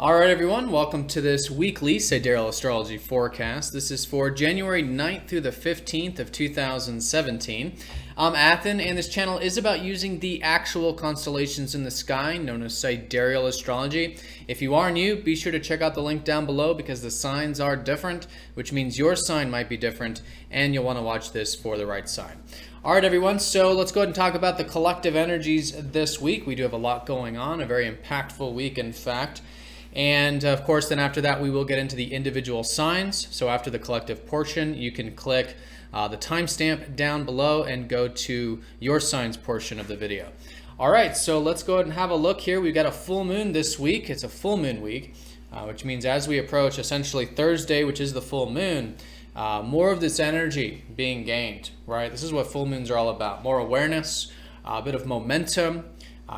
All right, everyone, welcome to this weekly Sidereal Astrology forecast. This is for January 9th through the 15th of 2017. I'm Athen, and this channel is about using the actual constellations in the sky, known as Sidereal Astrology. If you are new, be sure to check out the link down below because the signs are different, which means your sign might be different, and you'll want to watch this for the right sign. All right, everyone, so let's go ahead and talk about the collective energies this week. We do have a lot going on, a very impactful week, in fact. And of course, then after that, we will get into the individual signs. So after the collective portion, you can click the timestamp down below and go to your signs portion of the video. All right, so let's go ahead and have a look here. We've got a full moon this week. It's a full moon week, which means as we approach essentially Thursday, which is the full moon, more of this energy being gained, right? This is what full moons are all about. More awareness, a bit of momentum,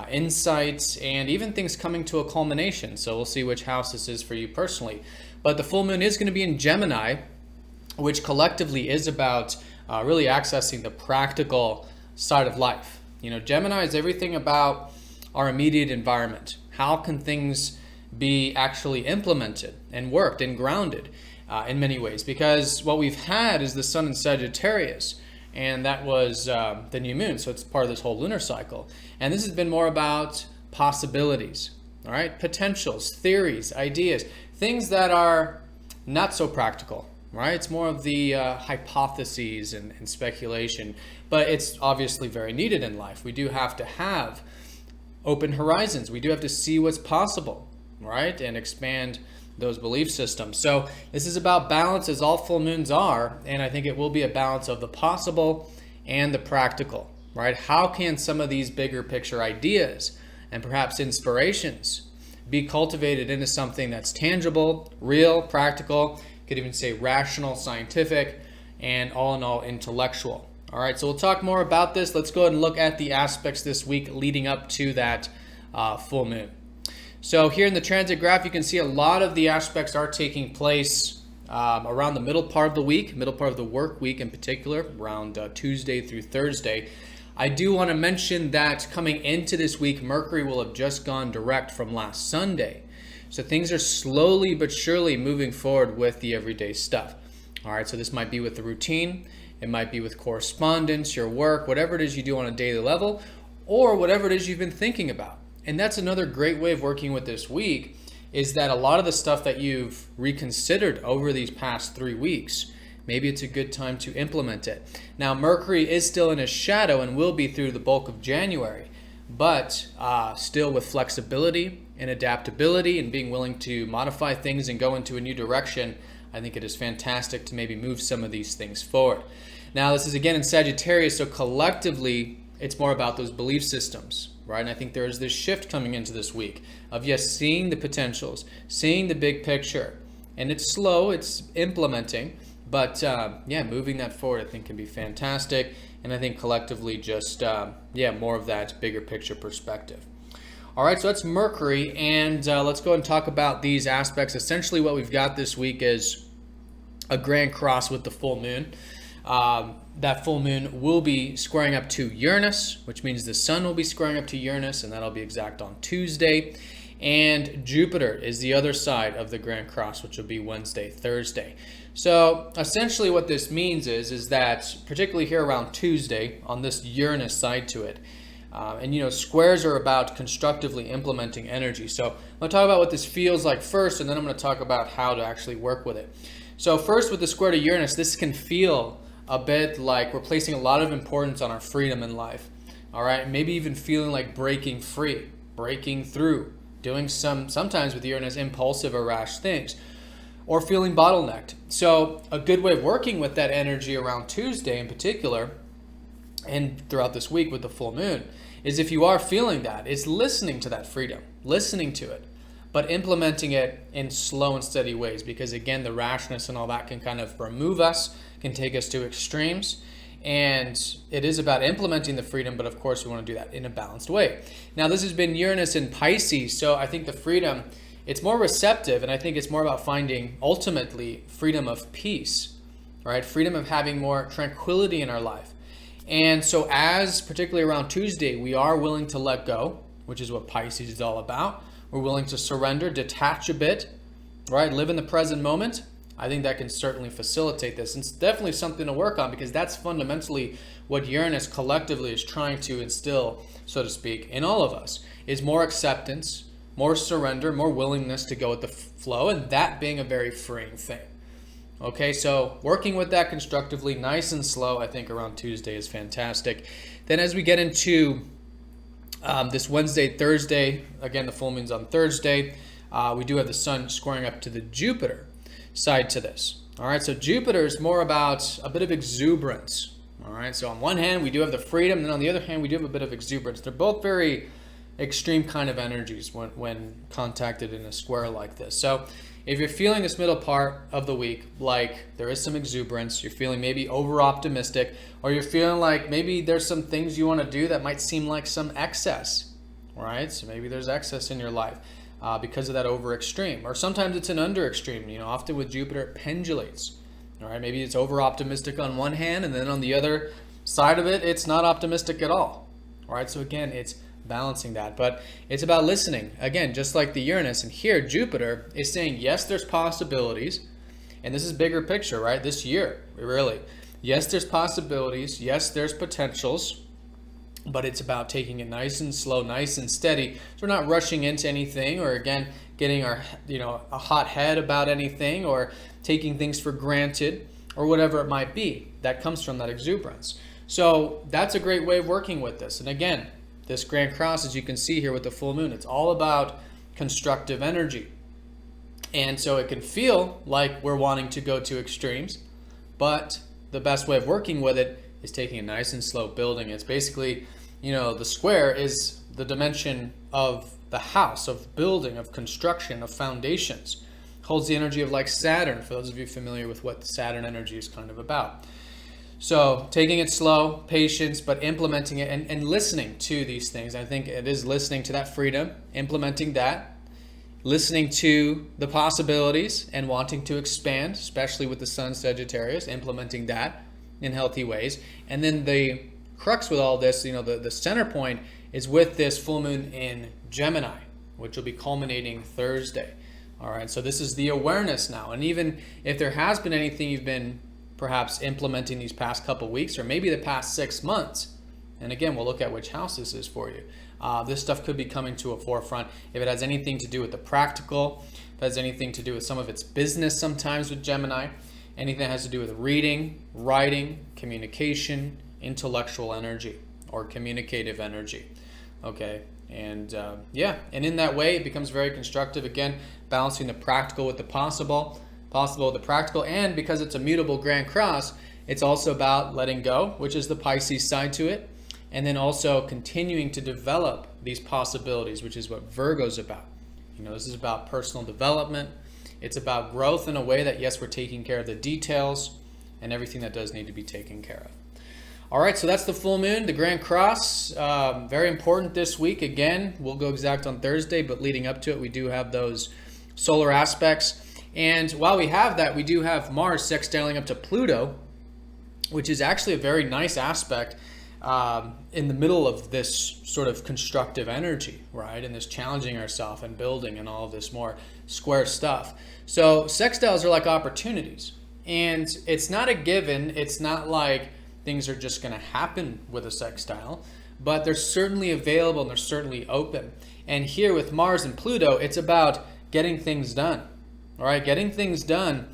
insights, and even things coming to a culmination. So we'll see which house this is for you personally. But the full moon is going to be in Gemini, which collectively is about really accessing the practical side of life. You know, Gemini is everything about our immediate environment. How can things be actually implemented and worked and grounded in many ways? Because what we've had is the sun in Sagittarius, and that was the new moon, so it's part of this whole lunar cycle. And this has been more about possibilities, all right? Potentials, theories, ideas, things that are not so practical, right? It's more of the hypotheses and speculation, but it's obviously very needed in life. We do have to have open horizons. We do have to see what's possible, right? And expand those belief systems. So this is about balance, as all full moons are, and I think it will be a balance of the possible and the practical, right? How can some of these bigger picture ideas and perhaps inspirations be cultivated into something that's tangible, real, practical, could even say rational, scientific, and all in all intellectual. All right, so we'll talk more about this. Let's go ahead and look at the aspects this week leading up to that full moon. So here in the transit graph, you can see a lot of the aspects are taking place around the middle part of the week, middle part of the work week in particular, around Tuesday through Thursday. I do want to mention that coming into this week, Mercury will have just gone direct from last Sunday. So things are slowly but surely moving forward with the everyday stuff. All right, so this might be with the routine, it might be with correspondence, your work, whatever it is you do on a daily level, or whatever it is you've been thinking about. And that's another great way of working with this week, is that a lot of the stuff that you've reconsidered over these past 3 weeks, maybe it's a good time to implement it. Now, Mercury is still in his shadow and will be through the bulk of January, but still with flexibility and adaptability and being willing to modify things and go into a new direction, I think it is fantastic to maybe move some of these things forward. Now, this is again in Sagittarius, so collectively, it's more about those belief systems, right? And I think there is this shift coming into this week of, yes, seeing the potentials, seeing the big picture. And it's slow, it's implementing, but yeah, moving that forward I think can be fantastic. And I think collectively just, more of that bigger picture perspective. All right, so that's Mercury, and let's go and talk about these aspects. Essentially what we've got this week is a grand cross with the full moon. That full moon will be squaring up to Uranus, which means the sun will be squaring up to Uranus, and that'll be exact on Tuesday. And Jupiter is the other side of the grand cross, which will be Wednesday, Thursday. So essentially what this means is that particularly here around Tuesday on this Uranus side to it, and you know, squares are about constructively implementing energy. So I'm going to talk about what this feels like first, and then I'm going to talk about how to actually work with it. So first, with the square to Uranus, this can feel a bit like we're placing a lot of importance on our freedom in life. All right, maybe even feeling like breaking free, breaking through, doing sometimes with Uranus impulsive or rash things, or feeling bottlenecked. So a good way of working with that energy around Tuesday in particular, and throughout this week with the full moon, is if you are feeling that, is listening to that freedom, listening to it, but implementing it in slow and steady ways, because again, the rashness and all that can kind of remove us, can take us to extremes, and it is about implementing the freedom, but of course we want to do that in a balanced way. Now, this has been Uranus in Pisces, so I think the freedom, it's more receptive, and I think it's more about finding ultimately freedom of peace, right? Freedom of having more tranquility in our life. And so as particularly around Tuesday, we are willing to let go, which is what Pisces is all about. we're willing to surrender, detach a bit, right? Live in the present moment. I think that can certainly facilitate this. And it's definitely something to work on, because that's fundamentally what Uranus collectively is trying to instill, so to speak, in all of us, is more acceptance, more surrender, more willingness to go with the flow, and that being a very freeing thing. Okay, so working with that constructively, nice and slow, I think around Tuesday is fantastic. Then as we get into this Wednesday, Thursday, again, the full moon's on Thursday, we do have the sun squaring up to the Jupiter side to this. All right, so Jupiter is more about a bit of exuberance. All right, so on one hand, we do have the freedom, and then on the other hand, we do have a bit of exuberance. They're both very extreme kind of energies when contacted in a square like this. So if you're feeling this middle part of the week like there is some exuberance, you're feeling maybe over optimistic, or you're feeling like maybe there's some things you want to do that might seem like some excess, right? So maybe there's excess in your life because of that over extreme, or sometimes it's an under extreme. You know, often with Jupiter it pendulates. All right, maybe it's over optimistic on one hand, and then on the other side of it, it's not optimistic at all. All right, so again, it's balancing that, but it's about listening. Again, just like the Uranus, and here Jupiter is saying, yes, there's possibilities, and this is bigger picture, right? This year, really. Yes, there's possibilities. Yes, there's potentials, but it's about taking it nice and slow, nice and steady. So we're not rushing into anything, or again, getting our, a hot head about anything, or taking things for granted, or whatever it might be. That comes from that exuberance. So that's a great way of working with this. And again, this Grand Cross, as you can see here with the full moon, it's all about constructive energy. And so it can feel like we're wanting to go to extremes, but the best way of working with it is taking it nice and slow, building. It's basically, the square is the dimension of the house, of building, of construction, of foundations. Holds the energy of like Saturn, for those of you familiar with what the Saturn energy is kind of about. So taking it slow, patience, but implementing it and listening to these things. I think it is listening to that freedom, implementing that, listening to the possibilities and wanting to expand, especially with the Sun Sagittarius, implementing that in healthy ways. And then the crux with all this, the center point is with this full moon in Gemini, which will be culminating Thursday. All right, so this is the awareness now. And even if there has been anything you've been perhaps implementing these past couple weeks, or maybe the past 6 months, and again, we'll look at which house this is for you. This stuff could be coming to a forefront. If it has anything to do with the practical, if it has anything to do with some of its business sometimes with Gemini, anything that has to do with reading, writing, communication, intellectual energy, or communicative energy. Okay, and and in that way, it becomes very constructive. Again, balancing the practical with the possible with the practical, and because it's a mutable Grand Cross, it's also about letting go, which is the Pisces side to it, and then also continuing to develop these possibilities, which is what Virgo's about. This is about personal development. It's about growth in a way that, yes, we're taking care of the details and everything that does need to be taken care of. All right, so that's the full moon, the Grand Cross. Very important this week. Again, we'll go exact on Thursday, but leading up to it, we do have those solar aspects. And while we have that, we do have Mars sextiling up to Pluto, which is actually a very nice aspect in the middle of this sort of constructive energy, right? And this challenging ourselves and building and all of this more square stuff. So sextiles are like opportunities. And it's not a given. It's not like things are just going to happen with a sextile, but they're certainly available and they're certainly open. And here with Mars and Pluto, it's about getting things done. All right, getting things done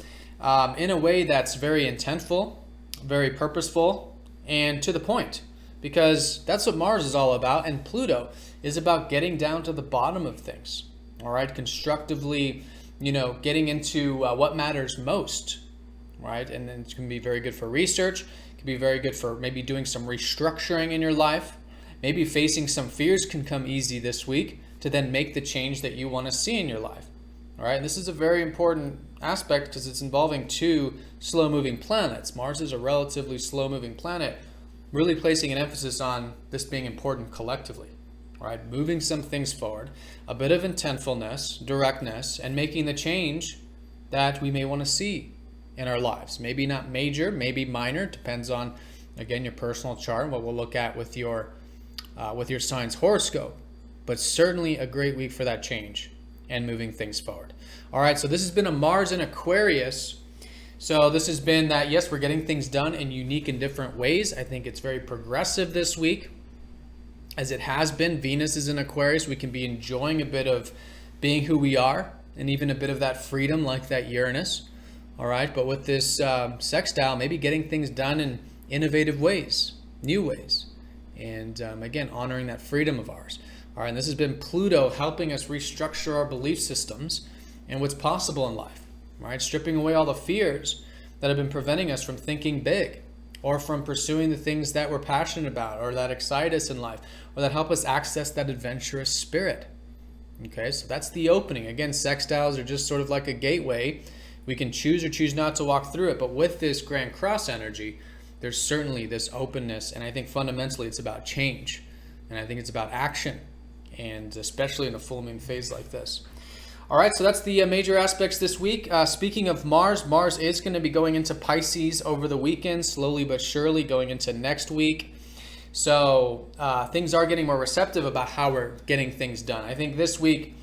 in a way that's very intentful, very purposeful, and to the point, because that's what Mars is all about, and Pluto is about getting down to the bottom of things. All right, constructively, getting into what matters most, right? And then it can be very good for research. It can be very good for maybe doing some restructuring in your life. Maybe facing some fears can come easy this week to then make the change that you want to see in your life. All right, this is a very important aspect because it's involving two slow-moving planets. Mars is a relatively slow-moving planet, really placing an emphasis on this being important collectively. All right, moving some things forward, a bit of intentfulness, directness, and making the change that we may want to see in our lives. Maybe not major, maybe minor, depends on, again, your personal chart and what we'll look at with your sign's horoscope. but certainly a great week for that change and moving things forward. All right, so this has been a Mars in Aquarius. So this has been that, yes, we're getting things done in unique and different ways. I think it's very progressive this week, as it has been. Venus is in Aquarius. We can be enjoying a bit of being who we are and even a bit of that freedom like that Uranus. All right, but with this sextile, maybe getting things done in innovative ways, new ways, and again, honoring that freedom of ours. All right, and this has been Pluto helping us restructure our belief systems and what's possible in life, right? Stripping away all the fears that have been preventing us from thinking big or from pursuing the things that we're passionate about or that excite us in life or that help us access that adventurous spirit. Okay, so that's the opening. Again, sextiles are just sort of like a gateway. We can choose or choose not to walk through it, but with this Grand Cross energy, there's certainly this openness, and I think fundamentally it's about change, and I think it's about action, and especially in a full moon phase like this. All right, so that's the major aspects this week. Speaking of Mars, Mars is going to be going into Pisces over the weekend, slowly but surely going into next week. So things are getting more receptive about how we're getting things done. I think this week,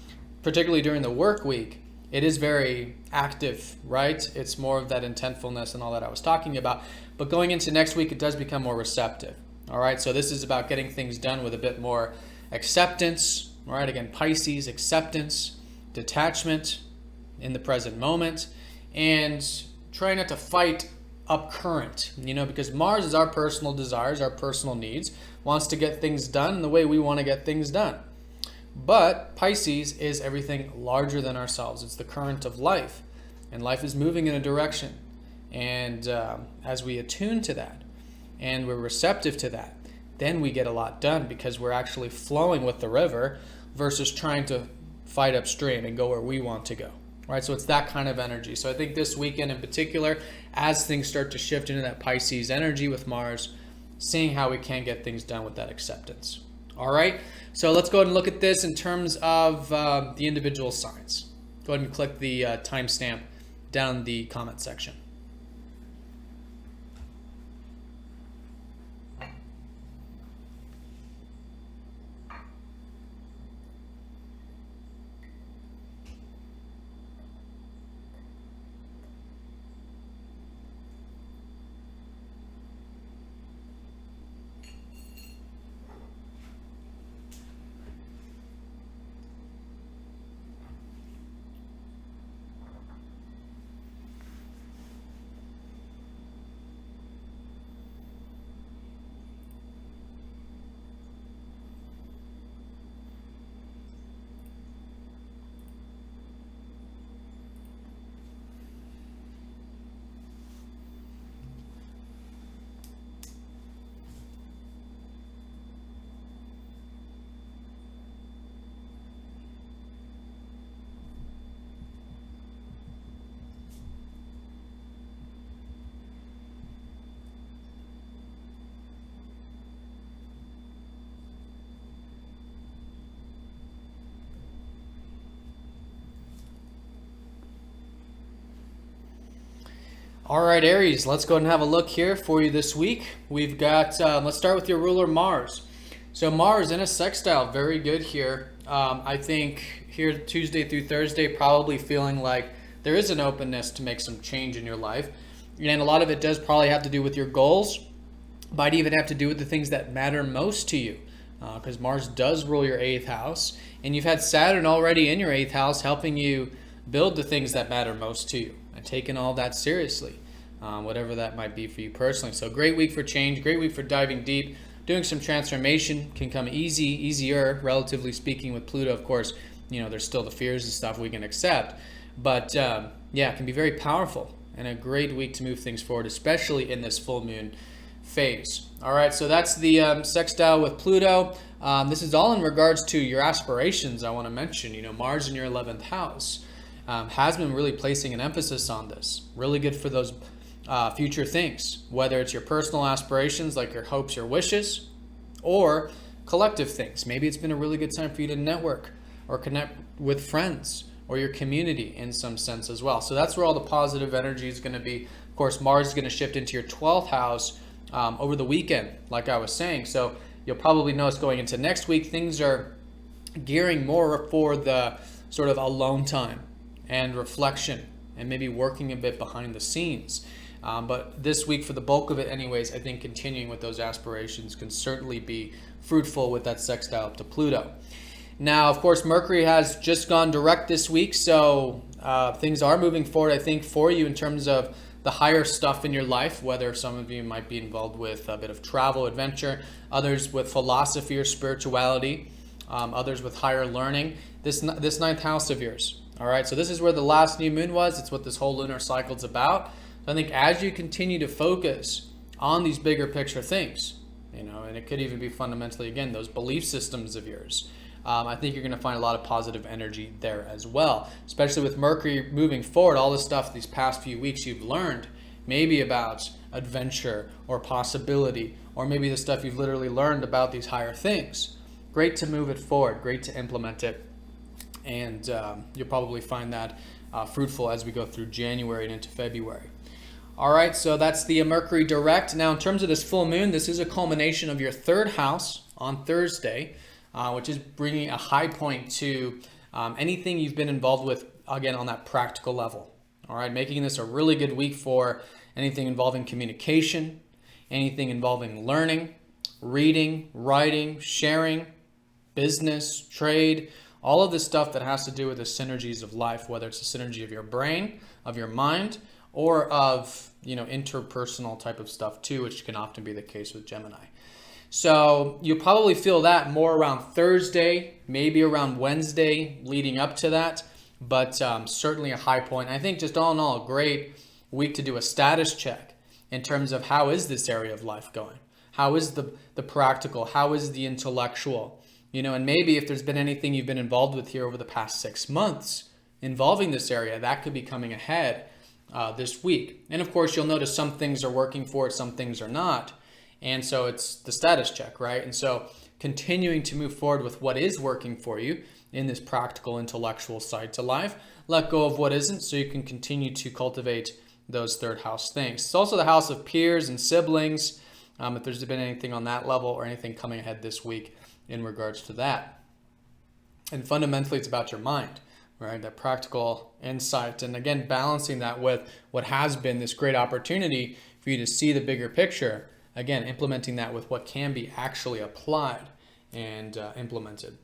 particularly during the work week, it is very active, right? It's more of that intentfulness and all that I was talking about. But going into next week, it does become more receptive. All right, so this is about getting things done with a bit more acceptance. All right, again, Pisces, acceptance, detachment in the present moment, and trying not to fight up current, because Mars is our personal desires, our personal needs, wants to get things done in the way we want to get things done. But Pisces is everything larger than ourselves. It's the current of life, and life is moving in a direction. And as we attune to that and we're receptive to that, then we get a lot done because we're actually flowing with the river versus trying to fight upstream and go where we want to go. Right, so it's that kind of energy. So I think this weekend in particular, as things start to shift into that Pisces energy with Mars, seeing how we can get things done with that acceptance. All right, so let's go ahead and look at this in terms of the individual signs. Go ahead and click the timestamp down the comment section. All right, Aries, let's go ahead and have a look here for you this week. We've got, let's start with your ruler Mars. So Mars in a sextile, very good here. I think here Tuesday through Thursday, probably feeling like there is an openness to make some change in your life. And a lot of it does probably have to do with your goals. Might even have to do with the things that matter most to you. Because Mars does rule your 8th house. And you've had Saturn already in your 8th house helping you build the things that matter most to you and taking all that seriously, whatever that might be for you personally. So great week for change, great week for diving deep. Doing some transformation can come easier, relatively speaking, with Pluto. Of course, there's still the fears and stuff we can accept. But yeah, it can be very powerful and a great week to move things forward, especially in this full moon phase. All right, so that's the sextile with Pluto. This is all in regards to your aspirations. I want to mention, Mars in your 11th house has been really placing an emphasis on this. Really good for those future things, whether it's your personal aspirations like your hopes, your wishes, or collective things. Maybe it's been a really good time for you to network or connect with friends or your community in some sense as well. So that's where all the positive energy is going to be. Of course, Mars is going to shift into your 12th house over the weekend, like I was saying. So you'll probably notice going into next week, things are gearing more for the sort of alone time and reflection and maybe working a bit behind the scenes. But this week, for the bulk of it anyways, I think continuing with those aspirations can certainly be fruitful with that sextile up to Pluto. Now, of course, Mercury has just gone direct this week, so things are moving forward, I think, for you in terms of the higher stuff in your life, whether some of you might be involved with a bit of travel, adventure, others with philosophy or spirituality, others with higher learning. This ninth house of yours, all right? So this is where the last new moon was. It's what this whole lunar cycle is about. So I think as you continue to focus on these bigger picture things, and it could even be fundamentally, again, those belief systems of yours, I think you're going to find a lot of positive energy there as well, especially with Mercury moving forward. All the stuff these past few weeks you've learned, maybe about adventure or possibility, or maybe the stuff you've literally learned about these higher things. Great to move it forward, great to implement it, and you'll probably find that fruitful as we go through January and into February. All right, so that's the Mercury direct. Now, in terms of this full moon, this is a culmination of your third house on Thursday, which is bringing a high point to anything you've been involved with, again, on that practical level. All right, making this a really good week for anything involving communication, anything involving learning, reading, writing, sharing, business, trade, all of the stuff that has to do with the synergies of life, whether it's the synergy of your brain, of your mind, or of interpersonal type of stuff too, which can often be the case with Gemini. So you'll probably feel that more around Thursday, maybe around Wednesday leading up to that, but certainly a high point. I think just all in all, a great week to do a status check in terms of how is this area of life going? How is the practical? How is the intellectual? And maybe if there's been anything you've been involved with here over the past 6 months involving this area, that could be coming ahead this week. And of course, you'll notice some things are working for it, some things are not. And so it's the status check, right? And so continuing to move forward with what is working for you in this practical, intellectual side to life. Let go of what isn't so you can continue to cultivate those third house things. It's also the house of peers and siblings, if there's been anything on that level or anything coming ahead this week in regards to that. And fundamentally, it's about your mind, right? That practical insight. And again, balancing that with what has been this great opportunity for you to see the bigger picture. Again, implementing that with what can be actually applied and implemented.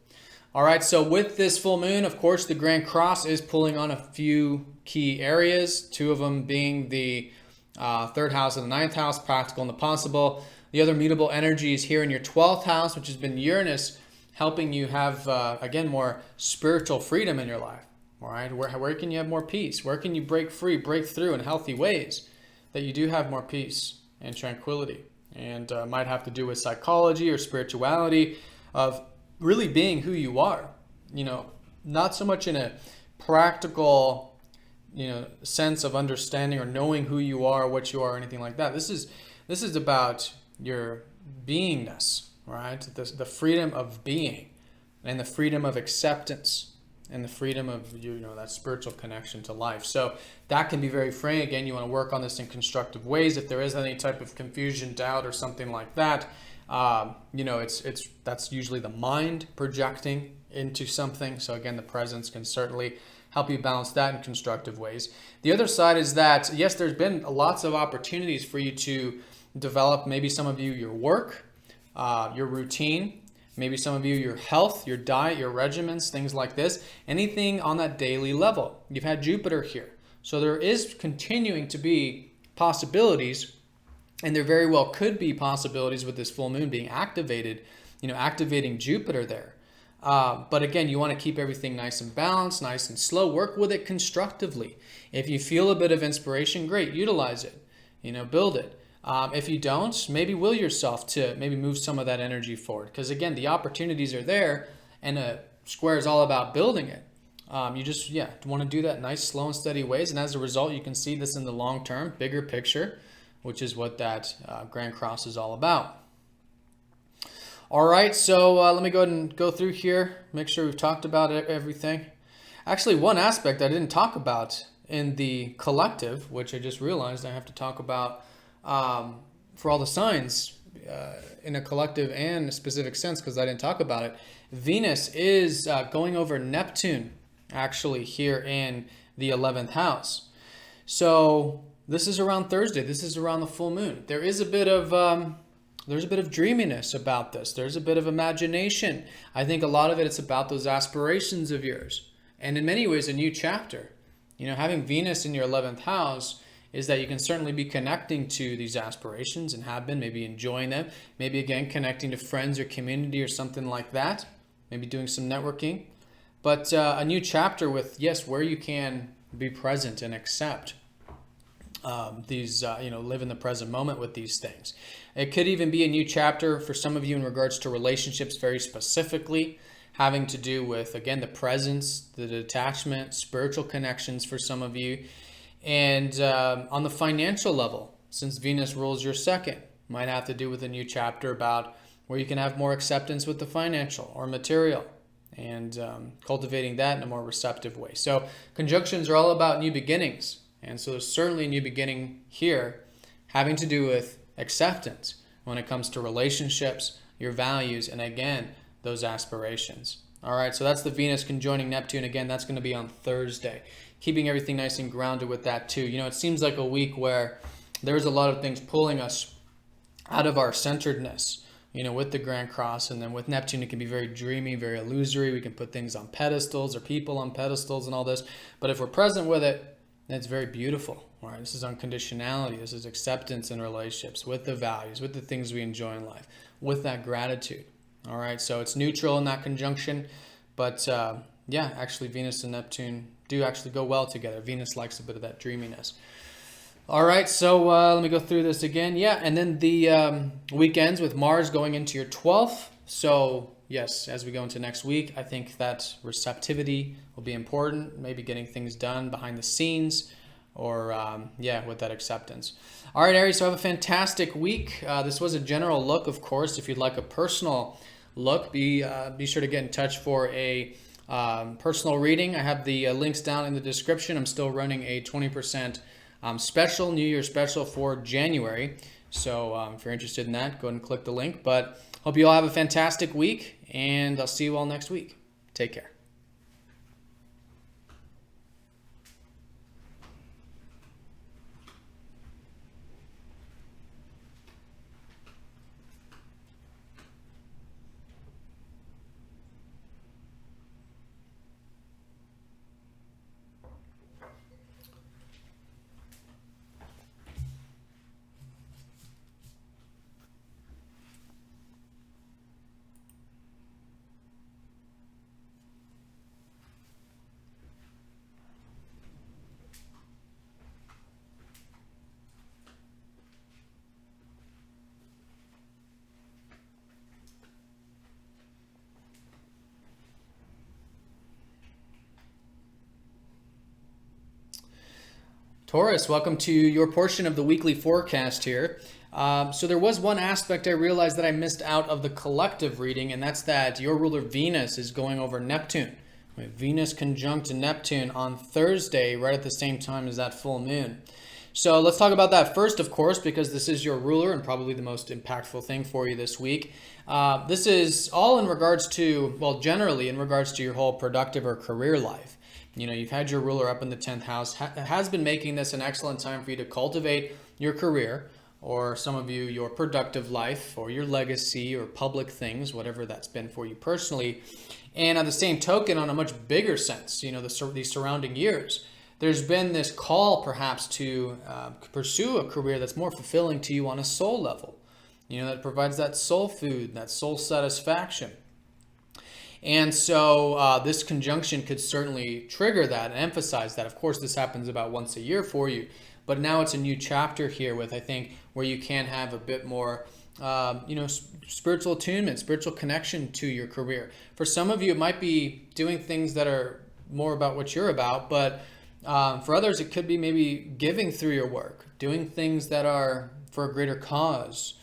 All right, so with this full moon, of course, the Grand Cross is pulling on a few key areas, 2 of them being the third house and the ninth house, practical and the possible. The other mutable energy is here in your 12th house, which has been Uranus, helping you have, again, more spiritual freedom in your life. All right, where can you have more peace? Where can you break free, break through in healthy ways that you do have more peace and tranquility? And might have to do with psychology or spirituality of really being who you are, not so much in a practical, sense of understanding or knowing who you are, what you are, or anything like that. This is about your beingness, right? The freedom of being and the freedom of acceptance and the freedom of that spiritual connection to life. So that can be very freeing. Again, you want to work on this in constructive ways. If there is any type of confusion, doubt, or something like that, that's usually the mind projecting into something. So again, the presence can certainly help you balance that in constructive ways. The other side is that, yes, there's been lots of opportunities for you to develop, maybe some of you, your work, your routine, maybe some of you, your health, your diet, your regimens, things like this, anything on that daily level. You've had Jupiter here. So there is continuing to be possibilities, and there very well could be possibilities with this full moon being activated, activating Jupiter there. But again, you want to keep everything nice and balanced, nice and slow. Work with it constructively. If you feel a bit of inspiration, great, utilize it, build it. If you don't, maybe will yourself to maybe move some of that energy forward. Because again, the opportunities are there, and a square is all about building it. You just, want to do that nice, slow and steady ways. And as a result, you can see this in the long term, bigger picture, which is what that Grand Cross is all about. All right, so let me go ahead and go through here, make sure we've talked about everything. Actually, one aspect I didn't talk about in the collective, which I just realized I have to talk about for all the signs in a collective and a specific sense, because I didn't talk about it, Venus is going over Neptune actually here in the 11th house. So this is around Thursday. This is around the full moon. There is a bit of there's a bit of dreaminess about this. There's a bit of imagination. I think a lot of it's about those aspirations of yours, and in many ways a new chapter. You know, having Venus in your 11th house is that you can certainly be connecting to these aspirations and have been, maybe enjoying them, maybe again connecting to friends or community or something like that, maybe doing some networking. But a new chapter with, yes, where you can be present and accept these, live in the present moment with these things. It could even be a new chapter for some of you in regards to relationships, very specifically, having to do with, again, the presence, the detachment, spiritual connections for some of you. And on the financial level, since Venus rules your second, might have to do with a new chapter about where you can have more acceptance with the financial or material, and cultivating that in a more receptive way. So conjunctions are all about new beginnings. And so there's certainly a new beginning here having to do with acceptance when it comes to relationships, your values, and again, those aspirations. All right, so that's the Venus conjoining Neptune. Again, that's going to be on Thursday. Keeping everything nice and grounded with that too. You know, it seems like a week where there's a lot of things pulling us out of our centeredness, you know, with the Grand Cross. And then with Neptune, it can be very dreamy, very illusory. We can put things on pedestals or people on pedestals and all this. But if we're present with it, then it's very beautiful. All right, this is unconditionality. This is acceptance in relationships, with the values, with the things we enjoy in life, with that gratitude. All right, so it's neutral in that conjunction. But yeah, actually Venus and Neptune do actually go well together. Venus likes a bit of that dreaminess. All right, so let me go through this again. Yeah, and then the weekends with Mars going into your 12th. So yes, as we go into next week, I think that receptivity will be important, maybe getting things done behind the scenes, or with that acceptance. All right, Aries, so have a fantastic week. This was a general look, of course. If you'd like a personal look, be sure to get in touch for a personal reading. I have the links down in the description. I'm still running a 20% special, New Year special for January. So if you're interested in that, go ahead and click the link. But hope you all have a fantastic week, and I'll see you all next week. Take care. Taurus, welcome to your portion of the weekly forecast here. So there was one aspect I realized that I missed out of the collective reading, and that's that your ruler Venus is going over Neptune. Venus conjunct Neptune on Thursday, right at the same time as that full moon. So let's talk about that first, of course, because this is your ruler and probably the most impactful thing for you this week. This is all in regards to, well, generally in regards to your whole productive or career life. You know, you've had your ruler up in the 10th house, has been making this an excellent time for you to cultivate your career, or some of you, your productive life, or your legacy, or public things, whatever that's been for you personally. And on the same token, on a much bigger sense, you know, these surrounding years, there's been this call perhaps to pursue a career that's more fulfilling to you on a soul level, you know, that provides that soul food, that soul satisfaction. And so this conjunction could certainly trigger that and emphasize that. Of course, this happens about once a year for you, but now it's a new chapter here with, I think, where you can have a bit more, spiritual attunement, spiritual connection to your career. For some of you, it might be doing things that are more about what you're about, but for others, it could be maybe giving through your work, doing things that are for a greater cause,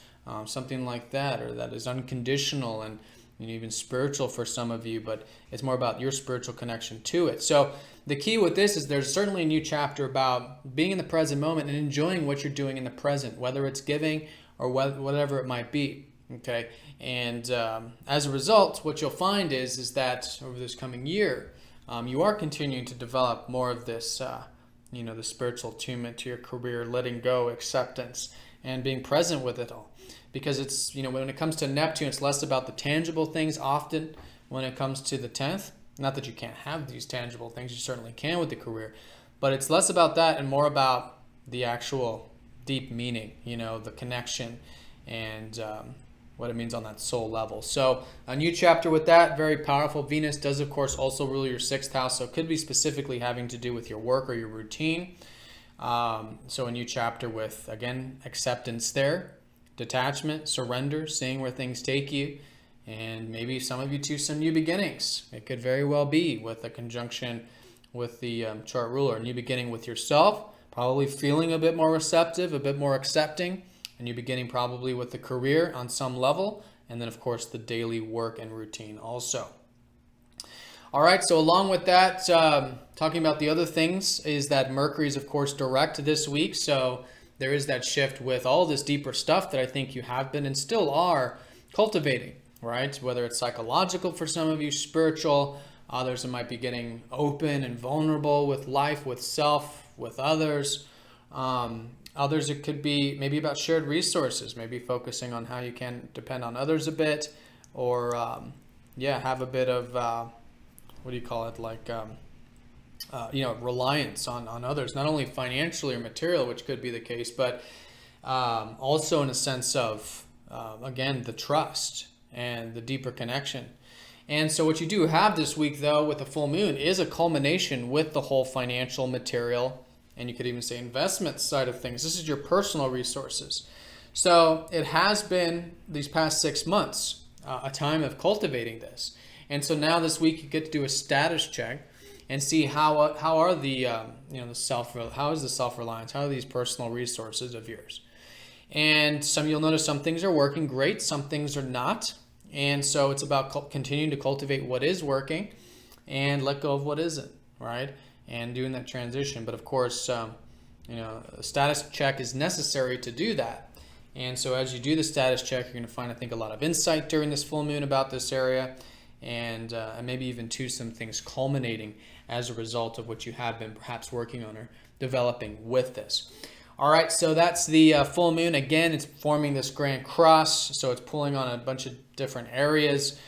something like that, or that is unconditional and even spiritual for some of you, but it's more about your spiritual connection to it. So the key with this is there's certainly a new chapter about being in the present moment and enjoying what you're doing in the present, whether it's giving or whatever it might be. Okay, and as a result, what you'll find is that over this coming year, you are continuing to develop more of this, the spiritual attunement to your career, letting go, acceptance, and being present with it all. Because it's, when it comes to Neptune, it's less about the tangible things often when it comes to the 10th. Not that you can't have these tangible things, you certainly can with the career, but it's less about that and more about the actual deep meaning, the connection and what it means on that soul level. So a new chapter with that, very powerful. Venus does, of course, also rule your 6th house, so it could be specifically having to do with your work or your routine. So a new chapter with, again, acceptance there, detachment, surrender, seeing where things take you, and maybe some of you too, some new beginnings. It could very well be with a conjunction with the chart ruler, a new beginning with yourself, probably feeling a bit more receptive, a bit more accepting. And you're beginning probably with the career on some level, and then of course the daily work and routine also. All right, so along with that, talking about the other things is that Mercury is of course direct this week, so there is that shift with all this deeper stuff that I think you have been and still are cultivating, right? Whether it's psychological for some of you, spiritual, others it might be getting open and vulnerable with life, with self, with others. Others, it could be maybe about shared resources, maybe focusing on how you can depend on others a bit, or have a bit of, reliance on others, not only financially or material, which could be the case, but also in a sense of, again, the trust and the deeper connection. And so what you do have this week, though, with the full moon is a culmination with the whole financial, material, and you could even say investment side of things. This is your personal resources. So it has been these past 6 months a time of cultivating this. And so now this week you get to do a status check and see how are the how is the self-reliance, how are these personal resources of yours. And you'll notice some things are working great, some things are not. And so it's about continuing to cultivate what is working and let go of what isn't, right? And doing that transition. But of course, a status check is necessary to do that. And so as you do the status check, you're going to find, I think, a lot of insight during this full moon about this area, and maybe even some things culminating as a result of what you have been perhaps working on or developing with this. All right, so that's the full moon. Again, it's forming this grand cross, so it's pulling on a bunch of different areas.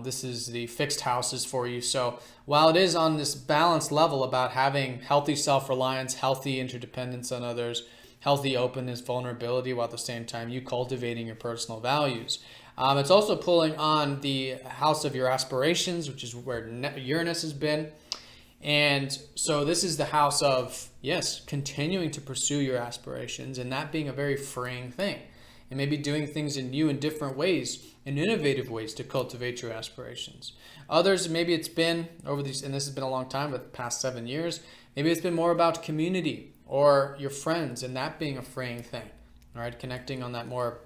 This is the fixed houses for you. So while it is on this balanced level about having healthy self-reliance, healthy interdependence on others, healthy openness, vulnerability, while at the same time you cultivating your personal values. It's also pulling on the house of your aspirations, which is where Uranus has been. And so this is the house of, yes, continuing to pursue your aspirations, and that being a very freeing thing. And maybe doing things in new and different ways, in innovative ways to cultivate your aspirations. Others, maybe it's been over these, and this has been a long time, but the past 7 years, maybe it's been more about community or your friends, and that being a freeing thing, all right, connecting on that more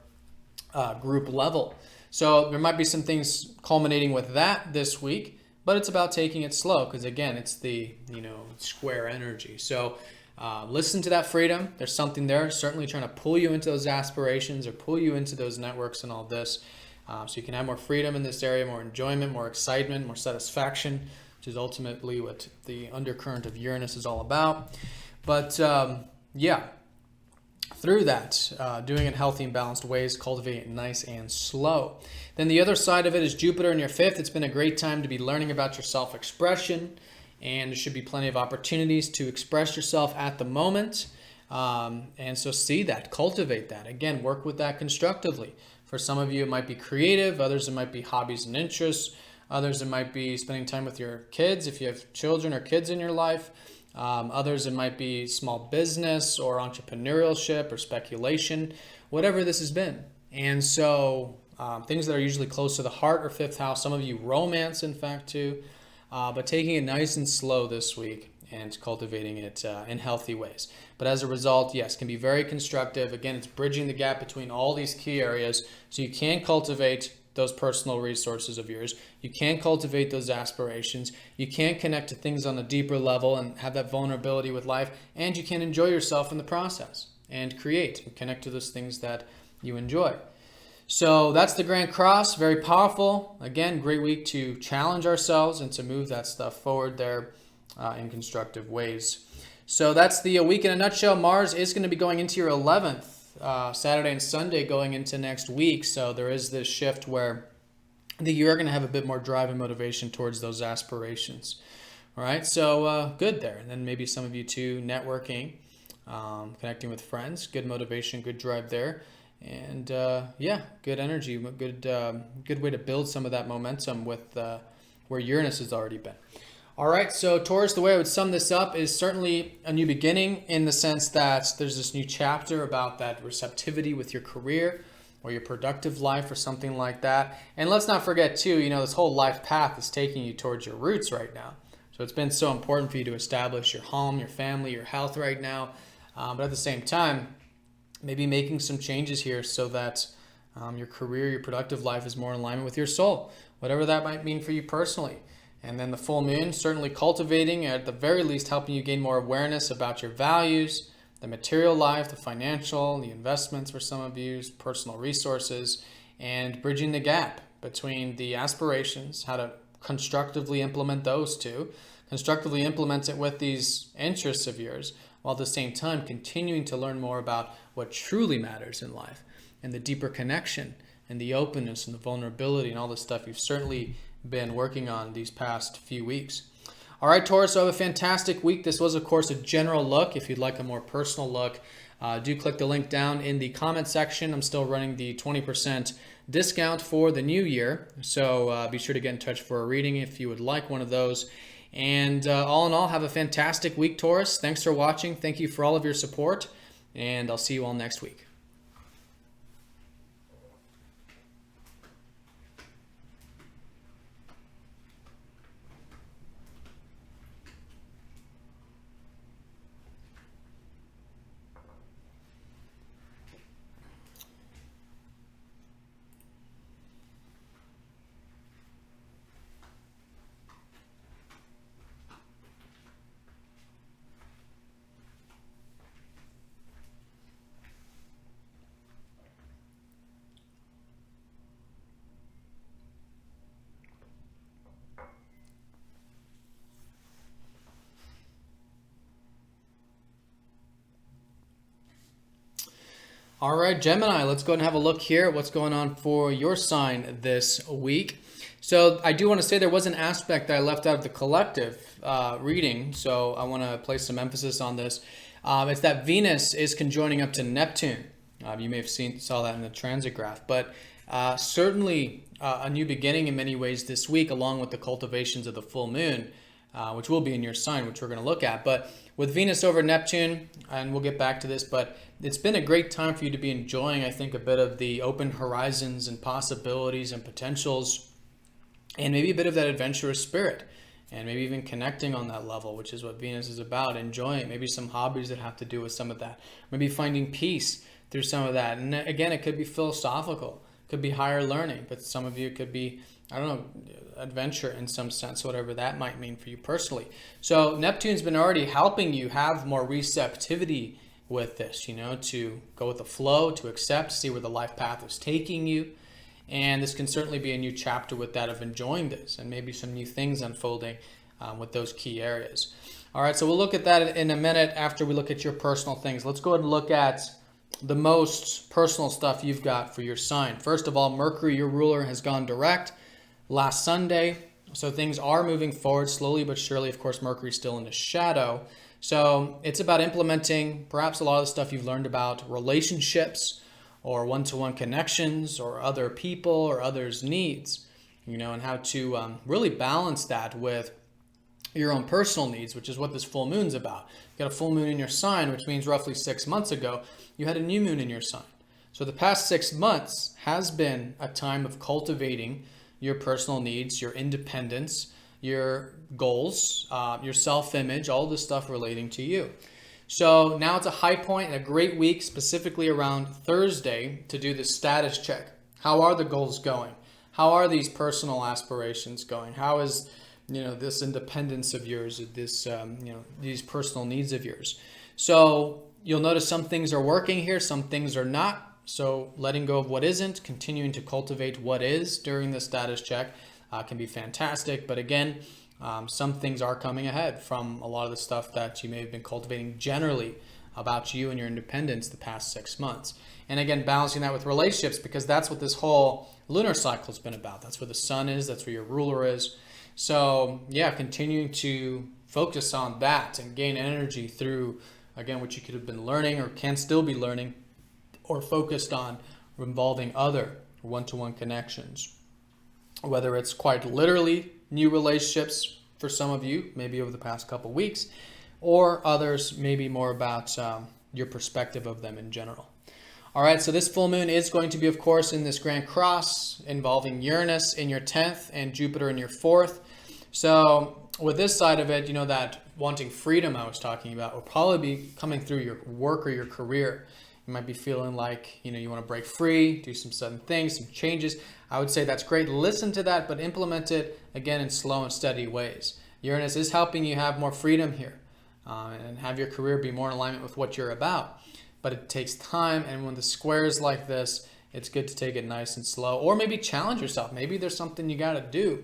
group level. So there might be some things culminating with that this week, but it's about taking it slow, because again, it's the, square energy. So listen to that freedom. There's something there, certainly trying to pull you into those aspirations or pull you into those networks and all this. So you can have more freedom in this area, more enjoyment, more excitement, more satisfaction, which is ultimately what the undercurrent of Uranus is all about. But through that, doing it in healthy and balanced ways, cultivating it nice and slow. Then the other side of it is Jupiter in your 5th. It's been a great time to be learning about your self-expression, and there should be plenty of opportunities to express yourself at the moment. And so see that, cultivate that. Again, work with that constructively. For some of you, it might be creative. Others, it might be hobbies and interests. Others, it might be spending time with your kids if you have children or kids in your life. Others, it might be small business or entrepreneurship or speculation, whatever this has been. And so things that are usually close to the heart or 5th house, some of you romance, in fact, too. But taking it nice and slow this week and cultivating it in healthy ways. But as a result, yes, can be very constructive. Again, it's bridging the gap between all these key areas so you can cultivate those personal resources of yours. You can cultivate those aspirations. You can connect to things on a deeper level and have that vulnerability with life. And you can enjoy yourself in the process and create and connect to those things that you enjoy. So that's the Grand Cross, very powerful. Again, great week to challenge ourselves and to move that stuff forward there in constructive ways. So that's the week in a nutshell. Mars is going to be going into your 11th, Saturday and Sunday going into next week. So there is this shift where you're going to have a bit more drive and motivation towards those aspirations. All right, so good there. And then maybe some of you too, networking, connecting with friends, good motivation, good drive there. And yeah, good energy, good way to build some of that momentum with where Uranus has already been. All right, so Taurus, the way I would sum this up is certainly a new beginning in the sense that there's this new chapter about that receptivity with your career or your productive life or something like that. And let's not forget too, this whole life path is taking you towards your roots right now. So it's been so important for you to establish your home, your family, your health right now. But at the same time, maybe making some changes here so that your career, your productive life is more in alignment with your soul, whatever that might mean for you personally. And then the full moon, certainly cultivating, at the very least, helping you gain more awareness about your values, the material life, the financial, the investments for some of you, personal resources, and bridging the gap between the aspirations, how to constructively implement those two, constructively implement it with these interests of yours, while at the same time continuing to learn more about what truly matters in life and the deeper connection and the openness and the vulnerability and all the stuff you've certainly been working on these past few weeks. All right, Taurus, so have a fantastic week. This was, of course, a general look. If you'd like a more personal look, do click the link down in the comment section. I'm still running the 20% discount for the new year, so be sure to get in touch for a reading if you would like one of those. And all in all, have a fantastic week, Taurus. Thanks for watching. Thank you for all of your support, and I'll see you all next week. All right, Gemini, let's go and have a look here at what's going on for your sign this week. So I do want to say there was an aspect that I left out of the collective reading, so I want to place some emphasis on this. It's that Venus is conjoining up to Neptune. You may have saw that in the transit graph, but certainly a new beginning in many ways this week, along with the cultivations of the full moon, which will be in your sign, which we're going to look at. But with Venus over Neptune, and we'll get back to this, but it's been a great time for you to be enjoying, I think, a bit of the open horizons and possibilities and potentials, and maybe a bit of that adventurous spirit, and maybe even connecting on that level, which is what Venus is about, enjoying maybe some hobbies that have to do with some of that, maybe finding peace through some of that. And again, it could be philosophical, could be higher learning, but some of you could be, I don't know, adventure in some sense, whatever that might mean for you personally. So Neptune's been already helping you have more receptivity with this, to go with the flow, to accept, see where the life path is taking you. And this can certainly be a new chapter with that of enjoying this and maybe some new things unfolding with those key areas. All right, so we'll look at that in a minute after we look at your personal things. Let's go ahead and look at the most personal stuff you've got for your sign. First of all, Mercury, your ruler, has gone direct last Sunday. So things are moving forward slowly but surely. Of course, Mercury's still in the shadow. So it's about implementing perhaps a lot of the stuff you've learned about relationships or one-to-one connections or other people or others' needs, and how to really balance that with your own personal needs, which is what this full moon's about. You got a full moon in your sign, which means roughly 6 months ago, you had a new moon in your sign. So the past 6 months has been a time of cultivating your personal needs, your independence, your goals, your self-image, all the stuff relating to you. So now it's a high point and a great week, specifically around Thursday, to do the status check. How are the goals going? How are these personal aspirations going? How is, this independence of yours, this, these personal needs of yours? So you'll notice some things are working here, some things are not So letting go of what isn't, continuing to cultivate what is during the status check can be fantastic. But again, some things are coming ahead from a lot of the stuff that you may have been cultivating generally about you and your independence the past 6 months. And again, balancing that with relationships, because that's what this whole lunar cycle has been about. That's where the sun is, that's where your ruler is. So yeah, continuing to focus on that and gain energy through, again, what you could have been learning or can still be learning, or focused on involving other one-to-one connections. Whether it's quite literally new relationships for some of you, maybe over the past couple weeks, or others maybe more about your perspective of them in general. All right, so this full moon is going to be, of course, in this Grand Cross, involving Uranus in your 10th and Jupiter in your 4th. So with this side of it, you know, that wanting freedom I was talking about will probably be coming through your work or your career. You might be feeling like, you know, you want to break free, do some sudden things, some changes. I would say that's great. Listen to that, but implement it, again, in slow and steady ways. Uranus is helping you have more freedom here and have your career be more in alignment with what you're about. But it takes time, and when the squares like this, it's good to take it nice and slow, or maybe challenge yourself. Maybe there's something you got to do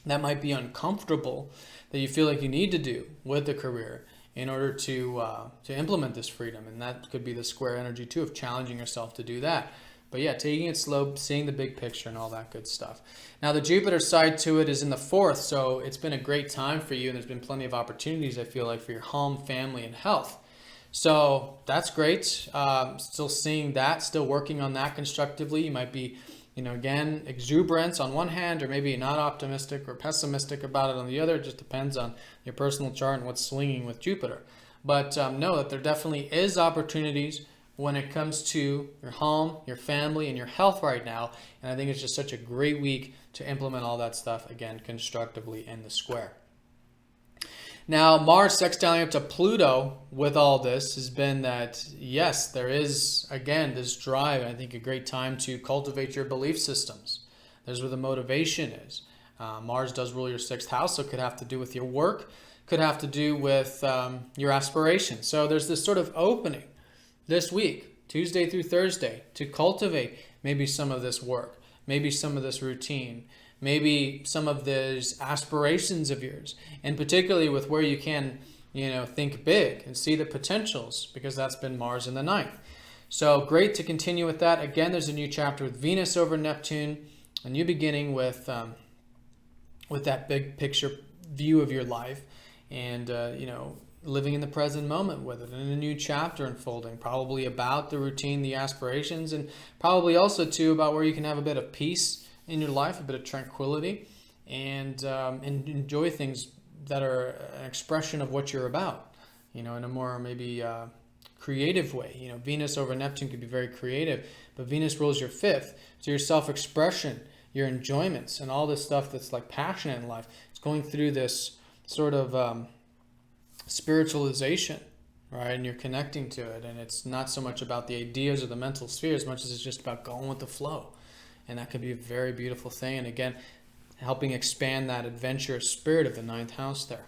that might be uncomfortable that you feel like you need to do with the career in order to implement this freedom. And that could be the square energy too, of challenging yourself to do that. But yeah, taking it slow, seeing the big picture and all that good stuff. Now the Jupiter side to it is in the 4th, so it's been a great time for you, and there's been plenty of opportunities, I feel like, for your home, family, and health. So that's great. Still seeing that, still working on that constructively. You might be, you know, again, exuberance on one hand, or maybe not optimistic or pessimistic about it on the other. It just depends on your personal chart and what's swinging with Jupiter. But know that there definitely is opportunities when it comes to your home, your family, and your health right now. And I think it's just such a great week to implement all that stuff, again, constructively in the square. Now, Mars sextiling up to Pluto with all this has been that, yes, there is, again, this drive, and I think a great time to cultivate your belief systems. There's where the motivation is. Mars does rule your 6th house, so it could have to do with your work, could have to do with your aspirations. So there's this sort of opening this week, Tuesday through Thursday, to cultivate maybe some of this work, maybe some of this routine, maybe some of those aspirations of yours, and particularly with where you can, you know, think big and see the potentials, because that's been Mars in the 9th. So great to continue with that. Again, there's a new chapter with Venus over Neptune, a new beginning with that big picture view of your life, and you know, living in the present moment with it, and a new chapter unfolding, probably about the routine, the aspirations, and probably also too about where you can have a bit of peace in your life, a bit of tranquility, and enjoy things that are an expression of what you're about, you know, in a more maybe creative way. You know, Venus over Neptune could be very creative, but Venus rules your 5th, so your self-expression, your enjoyments, and all this stuff that's like passionate in life, it's going through this sort of spiritualization, right? And you're connecting to it, and it's not so much about the ideas or the mental sphere as much as it's just about going with the flow. And that could be a very beautiful thing. And again, helping expand that adventurous spirit of the 9th house there.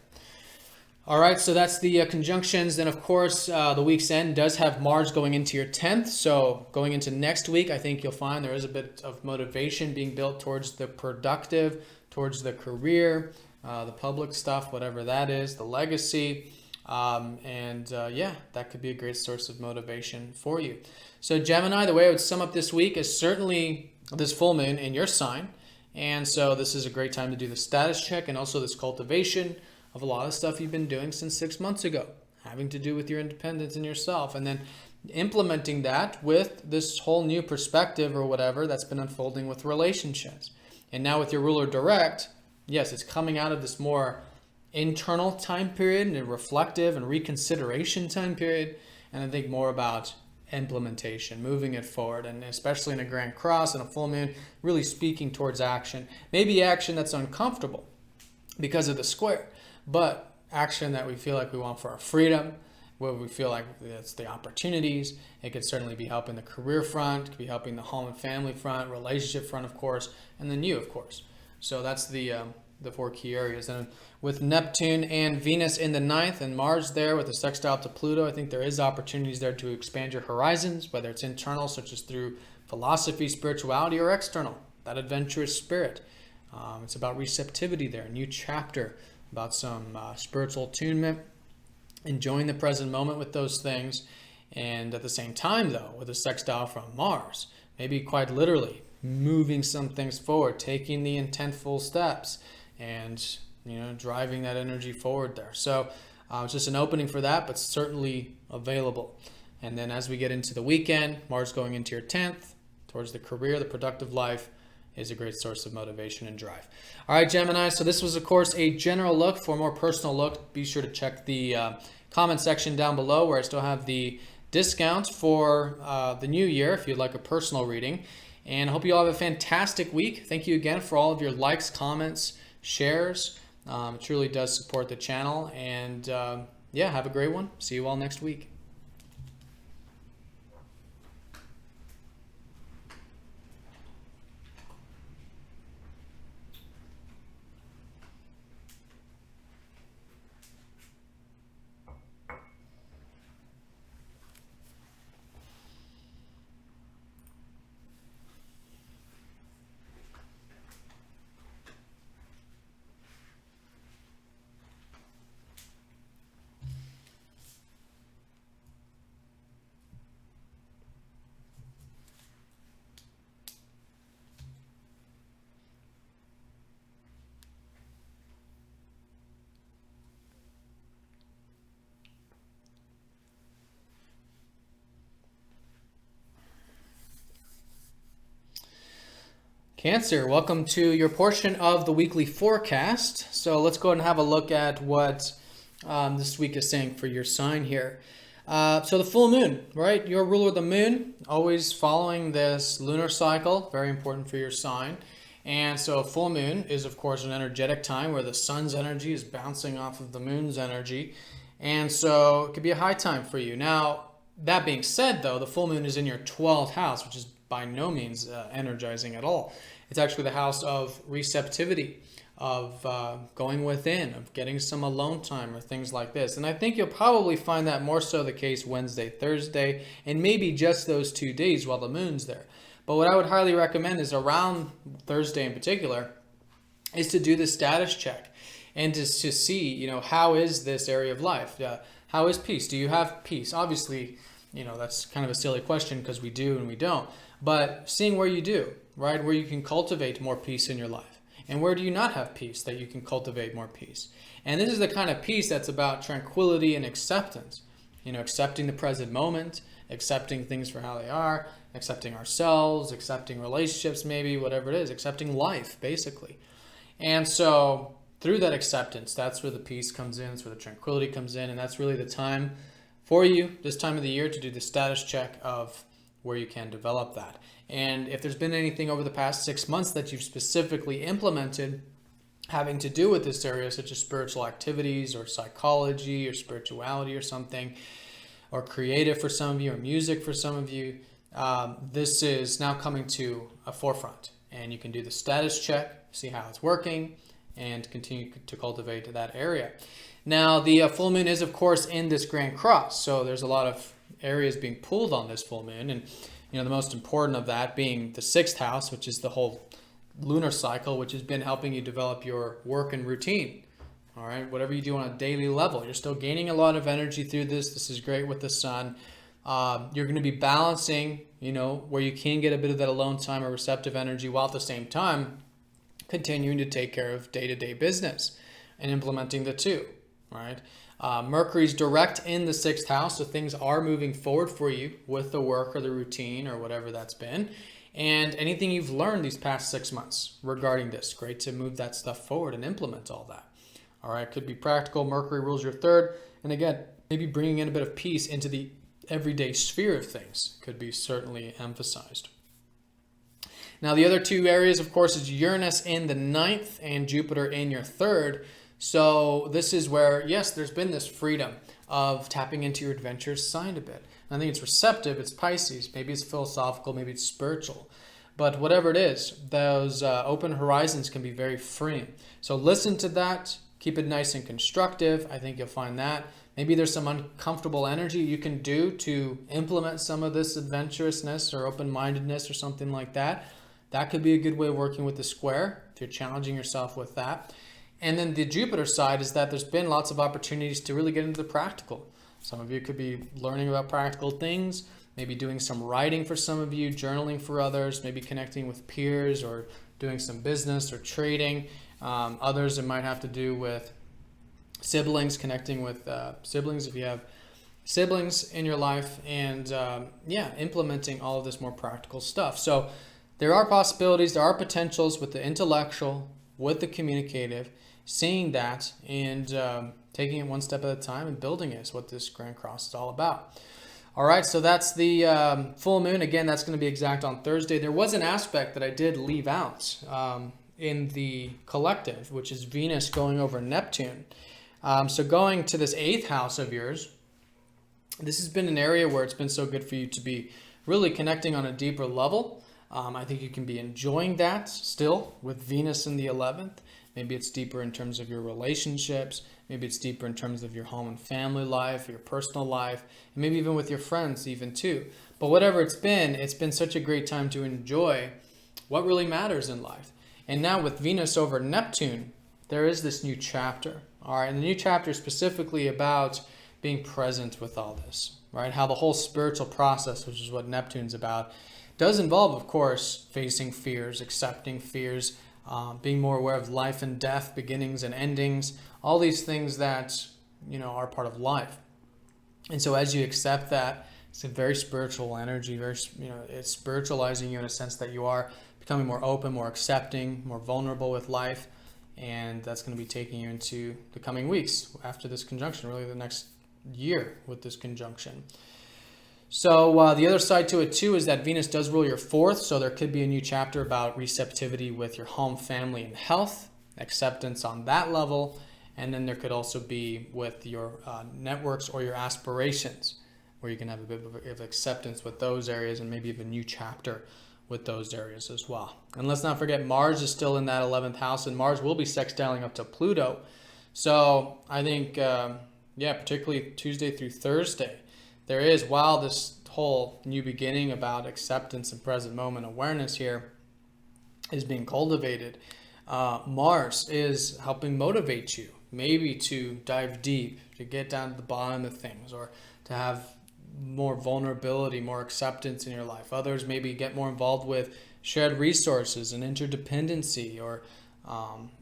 All right, so that's the conjunctions. Then, of course, the week's end does have Mars going into your 10th. So going into next week, I think you'll find there is a bit of motivation being built towards the productive, towards the career, the public stuff, whatever that is, the legacy. Yeah, that could be a great source of motivation for you. So Gemini, the way I would sum up this week is certainly this full moon in your sign. And so this is a great time to do the status check, and also this cultivation of a lot of stuff you've been doing since 6 months ago, having to do with your independence and yourself, and then implementing that with this whole new perspective or whatever that's been unfolding with relationships. And now with your ruler direct, yes, it's coming out of this more internal time period and a reflective and reconsideration time period, and I think more about implementation, moving it forward, and especially in a Grand Cross and a full moon, really speaking towards action. Maybe action that's uncomfortable because of the square, but action that we feel like we want for our freedom, where we feel like it's the opportunities. It could certainly be helping the career front, it could be helping the home and family front, relationship front, of course, and then you, of course. So that's the the four key areas. And with Neptune and Venus in the ninth and Mars there with the sextile to Pluto, I think there is opportunities there to expand your horizons, whether it's internal, such as through philosophy, spirituality, or external, that adventurous spirit. It's about receptivity there, a new chapter about some spiritual attunement, enjoying the present moment with those things. And at the same time, though, with a sextile from Mars, maybe quite literally moving some things forward, taking the intentful steps, and driving that energy forward there. So it's just an opening for that, but certainly available. And then as we get into the weekend, Mars going into your 10th, towards the career, the productive life, is a great source of motivation and drive. All right, Gemini, so this was, of course, a general look. For a more personal look, be sure to check the comment section down below, where I still have the discounts for the new year if you'd like a personal reading. And I hope you all have a fantastic week. Thank you again for all of your likes, comments, shares. It truly does support the channel. And yeah, have a great one. See you all next week. Cancer, welcome to your portion of the weekly forecast. So let's go ahead and have a look at what this week is saying for your sign here. So the full moon, right? Your ruler of the moon, always following this lunar cycle, very important for your sign. And so a full moon is, of course, an energetic time where the sun's energy is bouncing off of the moon's energy. And so it could be a high time for you. Now, that being said, though, the full moon is in your 12th house, which is by no means energizing at all. It's actually the house of receptivity, of going within, of getting some alone time or things like this. And I think you'll probably find that more so the case Wednesday, Thursday, and maybe just those 2 days while the moon's there. But what I would highly recommend is around Thursday in particular is to do the status check and to see, how is this area of life? How is peace? Do you have peace? Obviously, that's kind of a silly question because we do and we don't. But seeing where you do, right? Where you can cultivate more peace in your life. And where do you not have peace that you can cultivate more peace? And this is the kind of peace that's about tranquility and acceptance. Accepting the present moment, accepting things for how they are, accepting ourselves, accepting relationships maybe, whatever it is, accepting life, basically. And so through that acceptance, that's where the peace comes in, that's where the tranquility comes in, and that's really the time for you, this time of the year, to do the status check of where you can develop that. And if there's been anything over the past 6 months that you've specifically implemented having to do with this area, such as spiritual activities or psychology or spirituality or something, or creative for some of you, or music for some of you, this is now coming to a forefront. And you can do the status check, see how it's working, and continue to cultivate that area. Now, the full moon is, of course, in this Grand Cross, so there's a lot of areas being pulled on this full moon, and the most important of that being the 6th house, which is the whole lunar cycle, which has been helping you develop your work and routine. All right, whatever you do on a daily level, you're still gaining a lot of energy through this. This is great with the sun. You're going to be balancing, where you can get a bit of that alone time or receptive energy, while at the same time continuing to take care of day-to-day business and implementing the two. Right? Mercury's direct in the 6th house, so things are moving forward for you with the work or the routine or whatever that's been. And anything you've learned these past 6 months regarding this, great to move that stuff forward and implement all that. All right, could be practical. Mercury rules your 3rd. And again, maybe bringing in a bit of peace into the everyday sphere of things could be certainly emphasized. Now, the other 2 areas, of course, is Uranus in the 9th and Jupiter in your 3rd. So this is where, yes, there's been this freedom of tapping into your adventurous side a bit. I think it's receptive, it's Pisces, maybe it's philosophical, maybe it's spiritual. But whatever it is, those open horizons can be very freeing. So listen to that. Keep it nice and constructive. I think you'll find that. Maybe there's some uncomfortable energy you can do to implement some of this adventurousness or open-mindedness or something like that. That could be a good way of working with the square if you're challenging yourself with that. And then the Jupiter side is that there's been lots of opportunities to really get into the practical. Some of you could be learning about practical things, maybe doing some writing for some of you, journaling for others, maybe connecting with peers or doing some business or trading. Others, it might have to do with siblings, connecting with siblings if you have siblings in your life, and implementing all of this more practical stuff. So there are possibilities, there are potentials with the intellectual, with the communicative, seeing that and taking it one step at a time and building it is what this Grand Cross is all about. All right, so that's the full moon. Again, that's going to be exact on Thursday. There was an aspect that I did leave out in the collective, which is Venus going over Neptune. So going to this 8th house of yours, this has been an area where it's been so good for you to be really connecting on a deeper level. I think you can be enjoying that still with Venus in the 11th. Maybe it's deeper in terms of your relationships. Maybe it's deeper in terms of your home and family life, your personal life, and maybe even with your friends even too. But whatever it's been such a great time to enjoy what really matters in life. And now with Venus over Neptune, there is this new chapter. All right, and the new chapter is specifically about being present with all this, right? How the whole spiritual process, which is what Neptune's about, does involve, of course, facing fears, accepting fears, being more aware of life and death, beginnings and endings, all these things that, are part of life. And so as you accept that, it's a very spiritual energy, it's spiritualizing you in a sense that you are becoming more open, more accepting, more vulnerable with life. And that's going to be taking you into the coming weeks after this conjunction, really the next year with this conjunction. So the other side to it too is that Venus does rule your 4th, so there could be a new chapter about receptivity with your home, family, and health, acceptance on that level, and then there could also be with your networks or your aspirations, where you can have a bit of acceptance with those areas and maybe even a new chapter with those areas as well. And let's not forget Mars is still in that 11th house, and Mars will be sextiling up to Pluto. So I think, particularly Tuesday through Thursday, there is, while this whole new beginning about acceptance and present moment awareness here is being cultivated, Mars is helping motivate you maybe to dive deep, to get down to the bottom of things, or to have more vulnerability, more acceptance in your life. Others maybe get more involved with shared resources and interdependency, or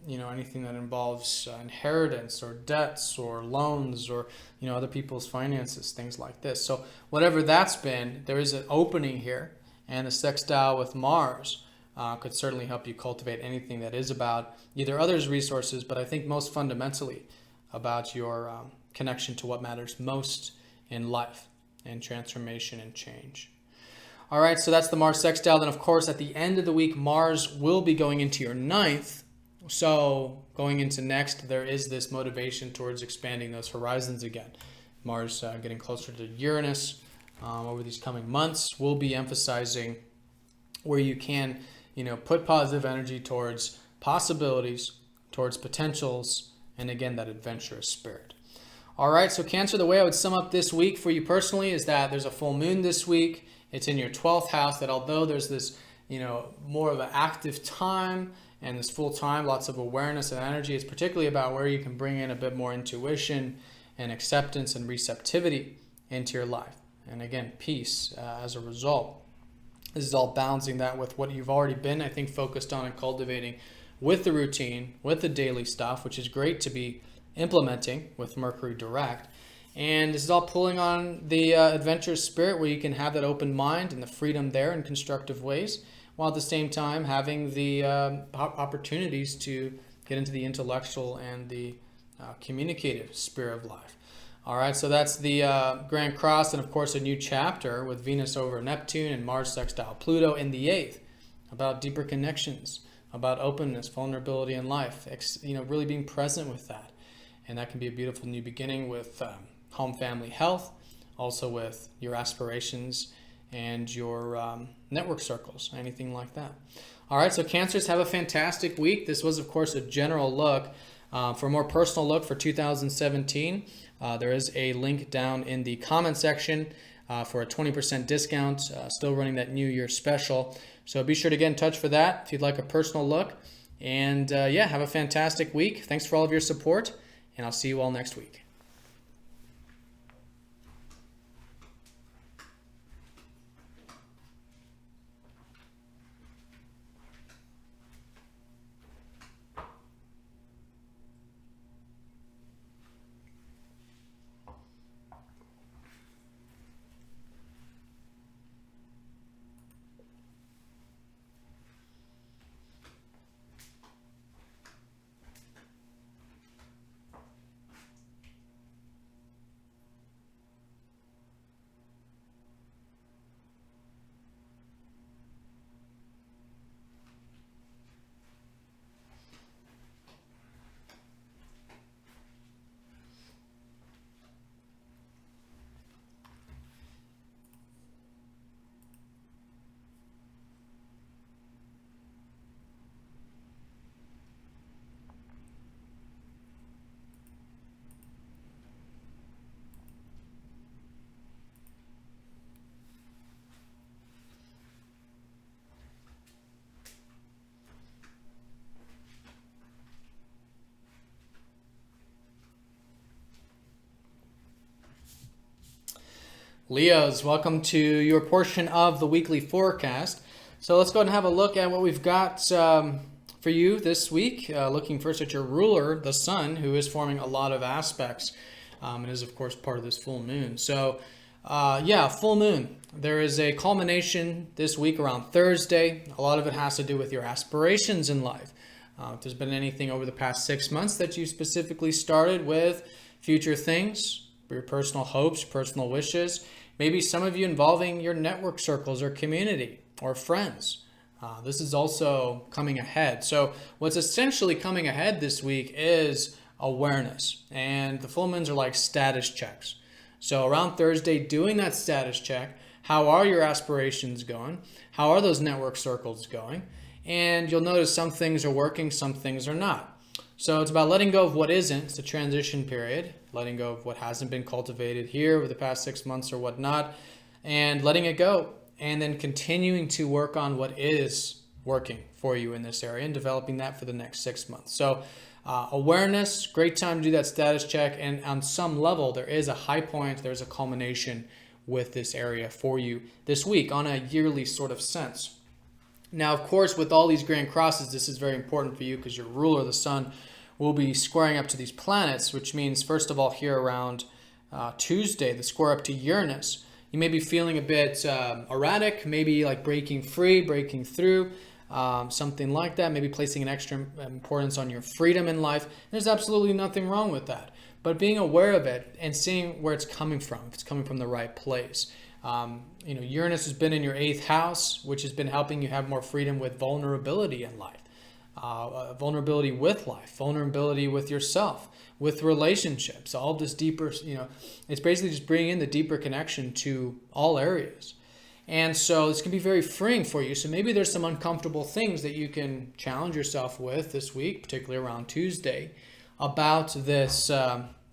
anything that involves inheritance or debts or loans or other people's finances, things like this. So whatever that's been, there is an opening here, and the sextile with Mars could certainly help you cultivate anything that is about either others' resources, but I think most fundamentally about your connection to what matters most in life and transformation and change. All right, so that's the Mars sextile. Then, of course, at the end of the week, Mars will be going into your 9th. So going into next, there is this motivation towards expanding those horizons again. Mars getting closer to Uranus over these coming months will be emphasizing where you can, put positive energy towards possibilities, towards potentials, and again, that adventurous spirit. All right, so Cancer, the way I would sum up this week for you personally is that there's a full moon this week. It's in your 12th house, that although there's this, more of an active time and this full time, lots of awareness and energy, it's particularly about where you can bring in a bit more intuition and acceptance and receptivity into your life. And again, peace as a result. This is all balancing that with what you've already been, I think, focused on and cultivating with the routine, with the daily stuff, which is great to be implementing with Mercury direct. And this is all pulling on the adventurous spirit, where you can have that open mind and the freedom there in constructive ways, while at the same time having the opportunities to get into the intellectual and the communicative spirit of life. All right, so that's the Grand Cross, and of course a new chapter with Venus over Neptune and Mars sextile Pluto in the 8th, about deeper connections, about openness, vulnerability in life, really being present with that. And that can be a beautiful new beginning with home, family, health, also with your aspirations and your network circles, anything like that. All right, so Cancers, have a fantastic week. This was, of course, a general look. For a more personal look for 2017, there is a link down in the comment section for a 20% discount, still running that New Year special. So be sure to get in touch for that if you'd like a personal look. And yeah, have a fantastic week. Thanks for all of your support, and I'll see you all next week. Leos, welcome to your portion of the weekly forecast. So let's go ahead and have a look at what we've got for you this week. Looking first at your ruler, the sun, who is forming a lot of aspects and is, of course, part of this full moon. So yeah, full moon. There is a culmination this week around Thursday. A lot of it has to do with your aspirations in life. If there's been anything over the past 6 months that you specifically started with future things, your personal hopes, personal wishes, maybe some of you involving your network circles or community or friends. This is also coming ahead. So what's essentially coming ahead this week is awareness. And the full moons are like status checks. So around Thursday, doing that status check, how are your aspirations going? How are those network circles going? And you'll notice some things are working, some things are not. So it's about letting go of what isn't. It's a transition period, letting go of what hasn't been cultivated here over the past 6 months or whatnot, and letting it go, and then continuing to work on what is working for you in this area and developing that for the next 6 months. So awareness, great time to do that status check, and on some level, there is a high point, there's a culmination with this area for you this week on a yearly sort of sense. Now, of course, with all these grand crosses, this is very important for you because your ruler, the sun, will be squaring up to these planets, which means, first of all, here around Tuesday, the square up to Uranus, you may be feeling a bit erratic, maybe like breaking free, breaking through, something like that, maybe placing an extra importance on your freedom in life. There's absolutely nothing wrong with that. But being aware of it and seeing where it's coming from, if it's coming from the right place. Uranus has been in your 8th house, which has been helping you have more freedom with vulnerability in life, vulnerability with life, vulnerability with yourself, with relationships, all this deeper, it's basically just bringing in the deeper connection to all areas. And so this can be very freeing for you. So maybe there's some uncomfortable things that you can challenge yourself with this week, particularly around Tuesday, about this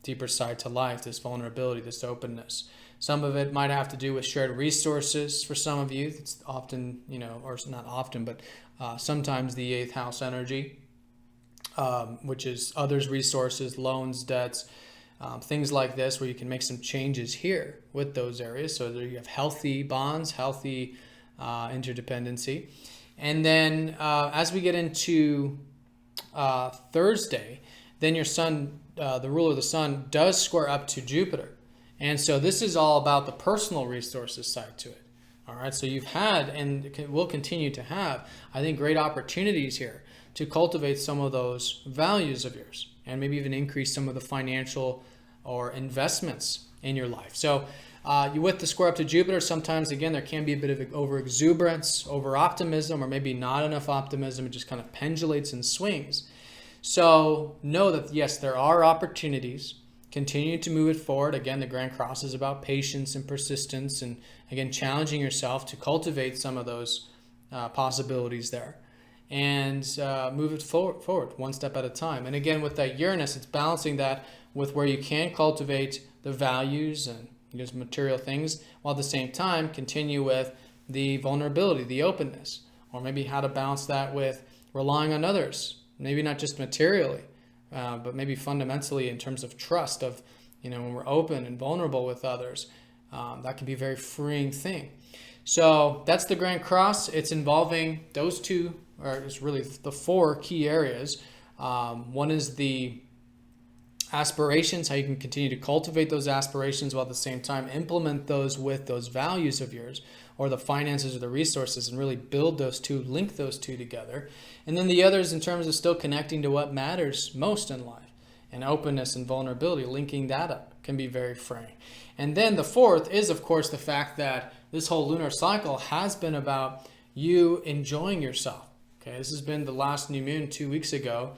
deeper side to life, this vulnerability, this openness. Some of it might have to do with shared resources for some of you. It's often, or not often, but sometimes the 8th house energy, which is others' resources, loans, debts, things like this, where you can make some changes here with those areas. So there you have healthy bonds, healthy interdependency. And then as we get into Thursday, then your sun, the ruler of the sun, does square up to Jupiter. And so this is all about the personal resources side to it. All right, so you've had and will continue to have, I think, great opportunities here to cultivate some of those values of yours and maybe even increase some of the financial or investments in your life. So with the square up to Jupiter, sometimes, again, there can be a bit of over-exuberance, over-optimism, or maybe not enough optimism. It just kind of pendulates and swings. So know that, yes, there are opportunities. continue to move it forward. Again, the Grand Cross is about patience and persistence, and again, challenging yourself to cultivate some of those possibilities there, and move it forward one step at a time. And again, with that Uranus, it's balancing that with where you can cultivate the values and just material things, while at the same time continue with the vulnerability, the openness, or maybe how to balance that with relying on others, maybe not just materially, but maybe fundamentally in terms of trust of, when we're open and vulnerable with others, that can be a very freeing thing. So that's the Grand Cross. It's involving those two, or it's really the four key areas. One is the aspirations, how you can continue to cultivate those aspirations while at the same time implement those with those values of yours, or the finances or the resources, and really build those two, link those two together. And then the others in terms of still connecting to what matters most in life, and openness and vulnerability, linking that up can be very freeing. And then the fourth is, of course, the fact that this whole lunar cycle has been about you enjoying yourself. Okay, this has been the last new moon 2 weeks ago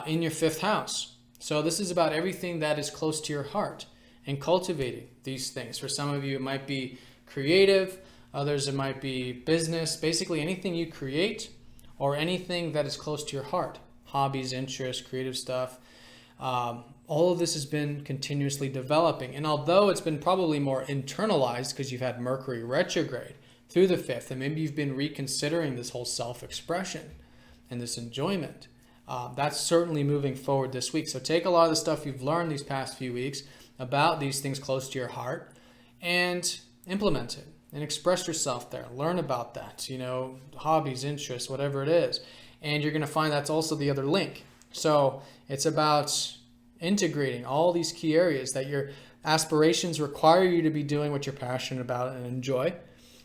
in your fifth house. So this is about everything that is close to your heart and cultivating these things. For some of you, it might be creative. Others, it might be business. Basically, anything you create or anything that is close to your heart. Hobbies, interests, creative stuff. All of this has been continuously developing. And although it's been probably more internalized because you've had Mercury retrograde through the fifth, and maybe you've been reconsidering this whole self-expression and this enjoyment, that's certainly moving forward this week. So take a lot of the stuff you've learned these past few weeks about these things close to your heart and implement it and express yourself there. Learn about that, hobbies, interests, whatever it is. And you're going to find that's also the other link. So it's about integrating all these key areas that your aspirations require you to be doing what you're passionate about and enjoy.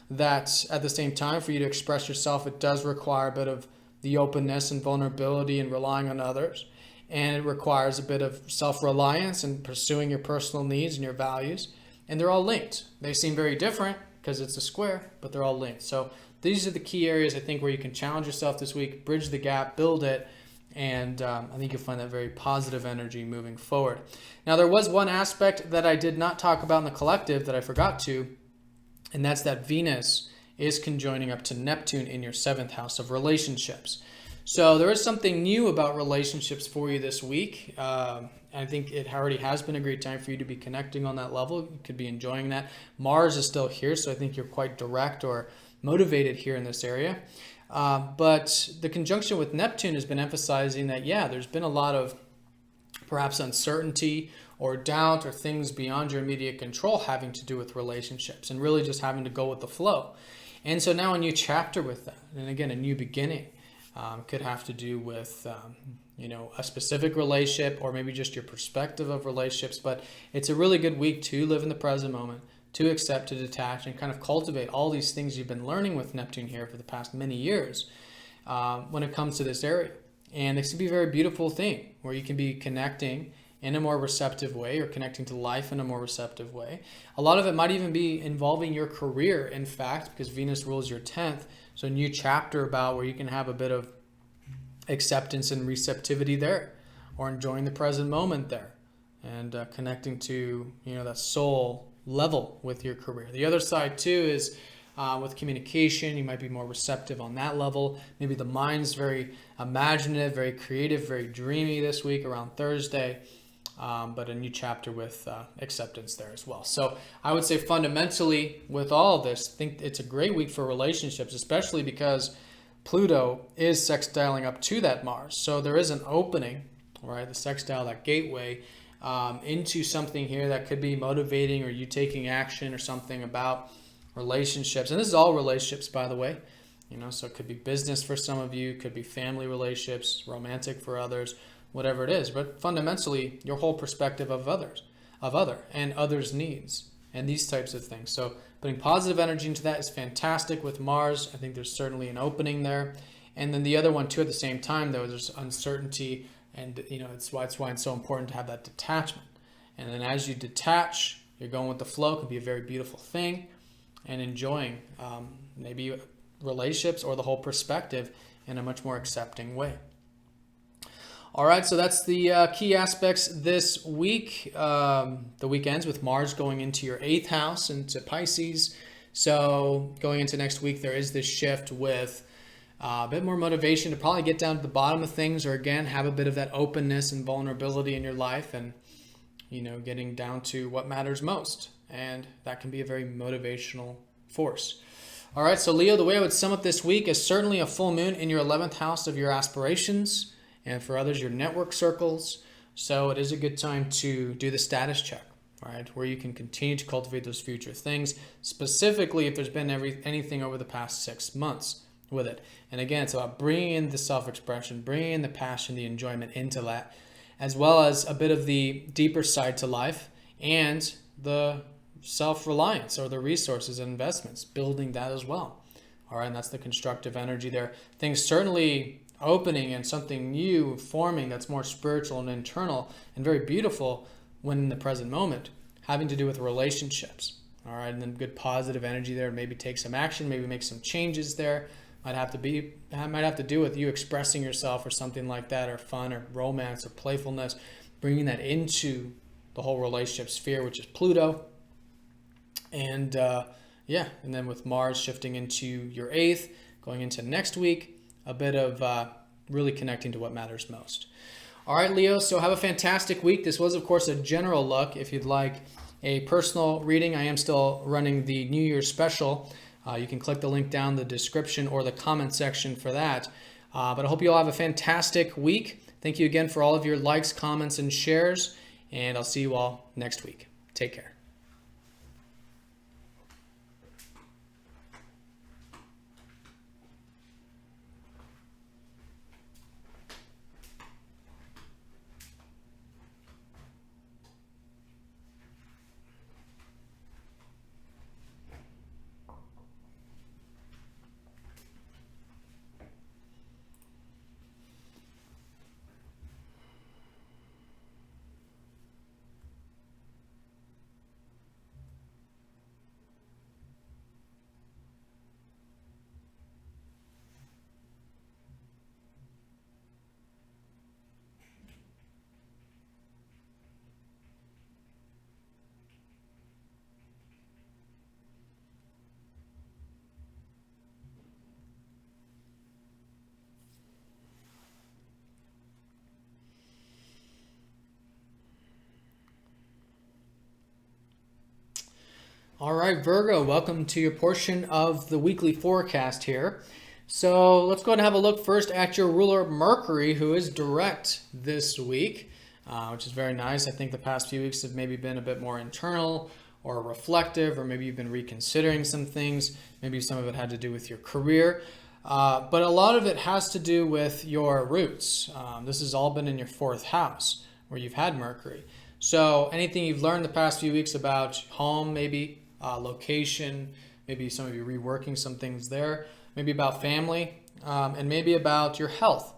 That at the same time, for you to express yourself, it does require a bit of the openness and vulnerability and relying on others. And it requires a bit of self-reliance and pursuing your personal needs and your values. And they're all linked. They seem very different because it's a square, but they're all linked. So these are the key areas, I think, where you can challenge yourself this week, bridge the gap, build it, and I think you'll find that very positive energy moving forward. Now, there was one aspect that I did not talk about in the collective that I forgot to, and that's that Venus is conjoining up to Neptune in your seventh house of relationships. So there is something new about relationships for you this week. I think it already has been a great time for you to be connecting on that level. You could be enjoying that. Mars is still here, so I think you're quite direct or motivated here in this area. But the conjunction with Neptune has been emphasizing that, there's been a lot of perhaps uncertainty or doubt or things beyond your immediate control having to do with relationships and really just having to go with the flow. And so now a new chapter with that, and again, a new beginning could have to do with, a specific relationship or maybe just your perspective of relationships. But it's a really good week to live in the present moment, to accept, to detach, and kind of cultivate all these things you've been learning with Neptune here for the past many years when it comes to this area. And this can be a very beautiful thing where you can be connecting in a more receptive way or connecting to life in a more receptive way. A lot of it might even be involving your career, in fact, because Venus rules your 10th. So a new chapter about where you can have a bit of acceptance and receptivity there, or enjoying the present moment there, and connecting to, that soul level with your career. The other side too is with communication. You might be more receptive on that level. Maybe the mind's very imaginative, very creative, very dreamy this week around Thursday, but a new chapter with acceptance there as well. So I would say fundamentally with all of this, I think it's a great week for relationships, especially because Pluto is sextiling up to that Mars. So there is an opening, right? The sextile, that gateway into something here that could be motivating or you taking action or something about relationships. And this is all relationships, by the way. So it could be business for some of you, could be family relationships, romantic for others, whatever it is. But fundamentally, your whole perspective of other and others' needs and these types of things. So putting positive energy into that is fantastic with Mars. I think there's certainly an opening there. And then the other one too, at the same time, though, there's uncertainty. And, it's why it's so important to have that detachment. And then as you detach, you're going with the flow. It can be a very beautiful thing, and enjoying maybe relationships or the whole perspective in a much more accepting way. All right, so that's the key aspects this week. The week ends with Mars going into your 8th house, into Pisces. So going into next week, there is this shift with a bit more motivation to probably get down to the bottom of things, or again, have a bit of that openness and vulnerability in your life, and getting down to what matters most. And that can be a very motivational force. All right, so Leo, the way I would sum up this week is certainly a full moon in your 11th house of your aspirations, and for others, your network circles. So it is a good time to do the status check, right? Where you can continue to cultivate those future things, specifically if there's been anything over the past 6 months with it. And again, it's about bringing in the self-expression, bringing in the passion, the enjoyment into that, as well as a bit of the deeper side to life and the self-reliance or the resources and investments, building that as well. All right, and that's the constructive energy there. Things certainly opening and something new forming that's more spiritual and internal and very beautiful when in the present moment, having to do with relationships. All right, and then good positive energy there. Maybe take some action, maybe make some changes there. Might have to do with you expressing yourself or something like that, or fun or romance or playfulness, bringing that into the whole relationship sphere, which is Pluto. And and then with Mars shifting into your 8th, going into next week, a bit of really connecting to what matters most. All right, Leo, so have a fantastic week. This was, of course, a general look. If you'd like a personal reading, I am still running the New Year's special. You can click the link down in the description or the comment section for that. But I hope you all have a fantastic week. Thank you again for all of your likes, comments, and shares. And I'll see you all next week. Take care. All right, Virgo, welcome to your portion of the weekly forecast here. So let's go ahead and have a look first at your ruler Mercury, who is direct this week, which is very nice. I think the past few weeks have maybe been a bit more internal or reflective, or maybe you've been reconsidering some things. Maybe some of it had to do with your career, but a lot of it has to do with your roots. This has all been in your 4th house where you've had Mercury. So anything you've learned the past few weeks about home, maybe location, maybe some of you reworking some things there, maybe about family, and maybe about your health.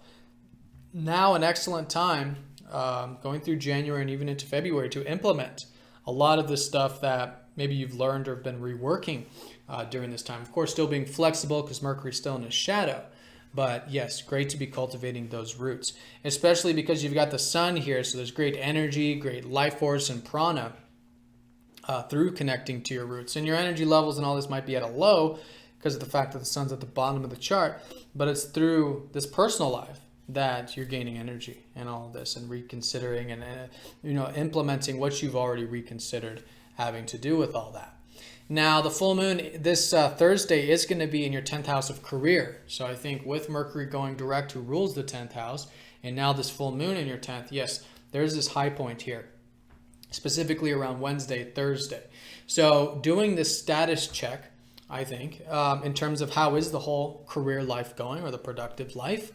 Now an excellent time going through January and even into February to implement a lot of this stuff that maybe you've learned or been reworking during this time. Of course, still being flexible because Mercury's still in his shadow. But yes, great to be cultivating those roots, especially because you've got the sun here. So there's great energy, great life force and prana through connecting to your roots. And your energy levels and all this might be at a low because of the fact that the sun's at the bottom of the chart, but it's through this personal life that you're gaining energy and all of this and reconsidering and implementing what you've already reconsidered having to do with all that. Now, the full moon this Thursday is going to be in your 10th house of career. So I think with Mercury going direct, who rules the 10th house, and now this full moon in your 10th, yes, there's this high point here, specifically around Wednesday, Thursday. So doing this status check, I think, in terms of how is the whole career life going or the productive life.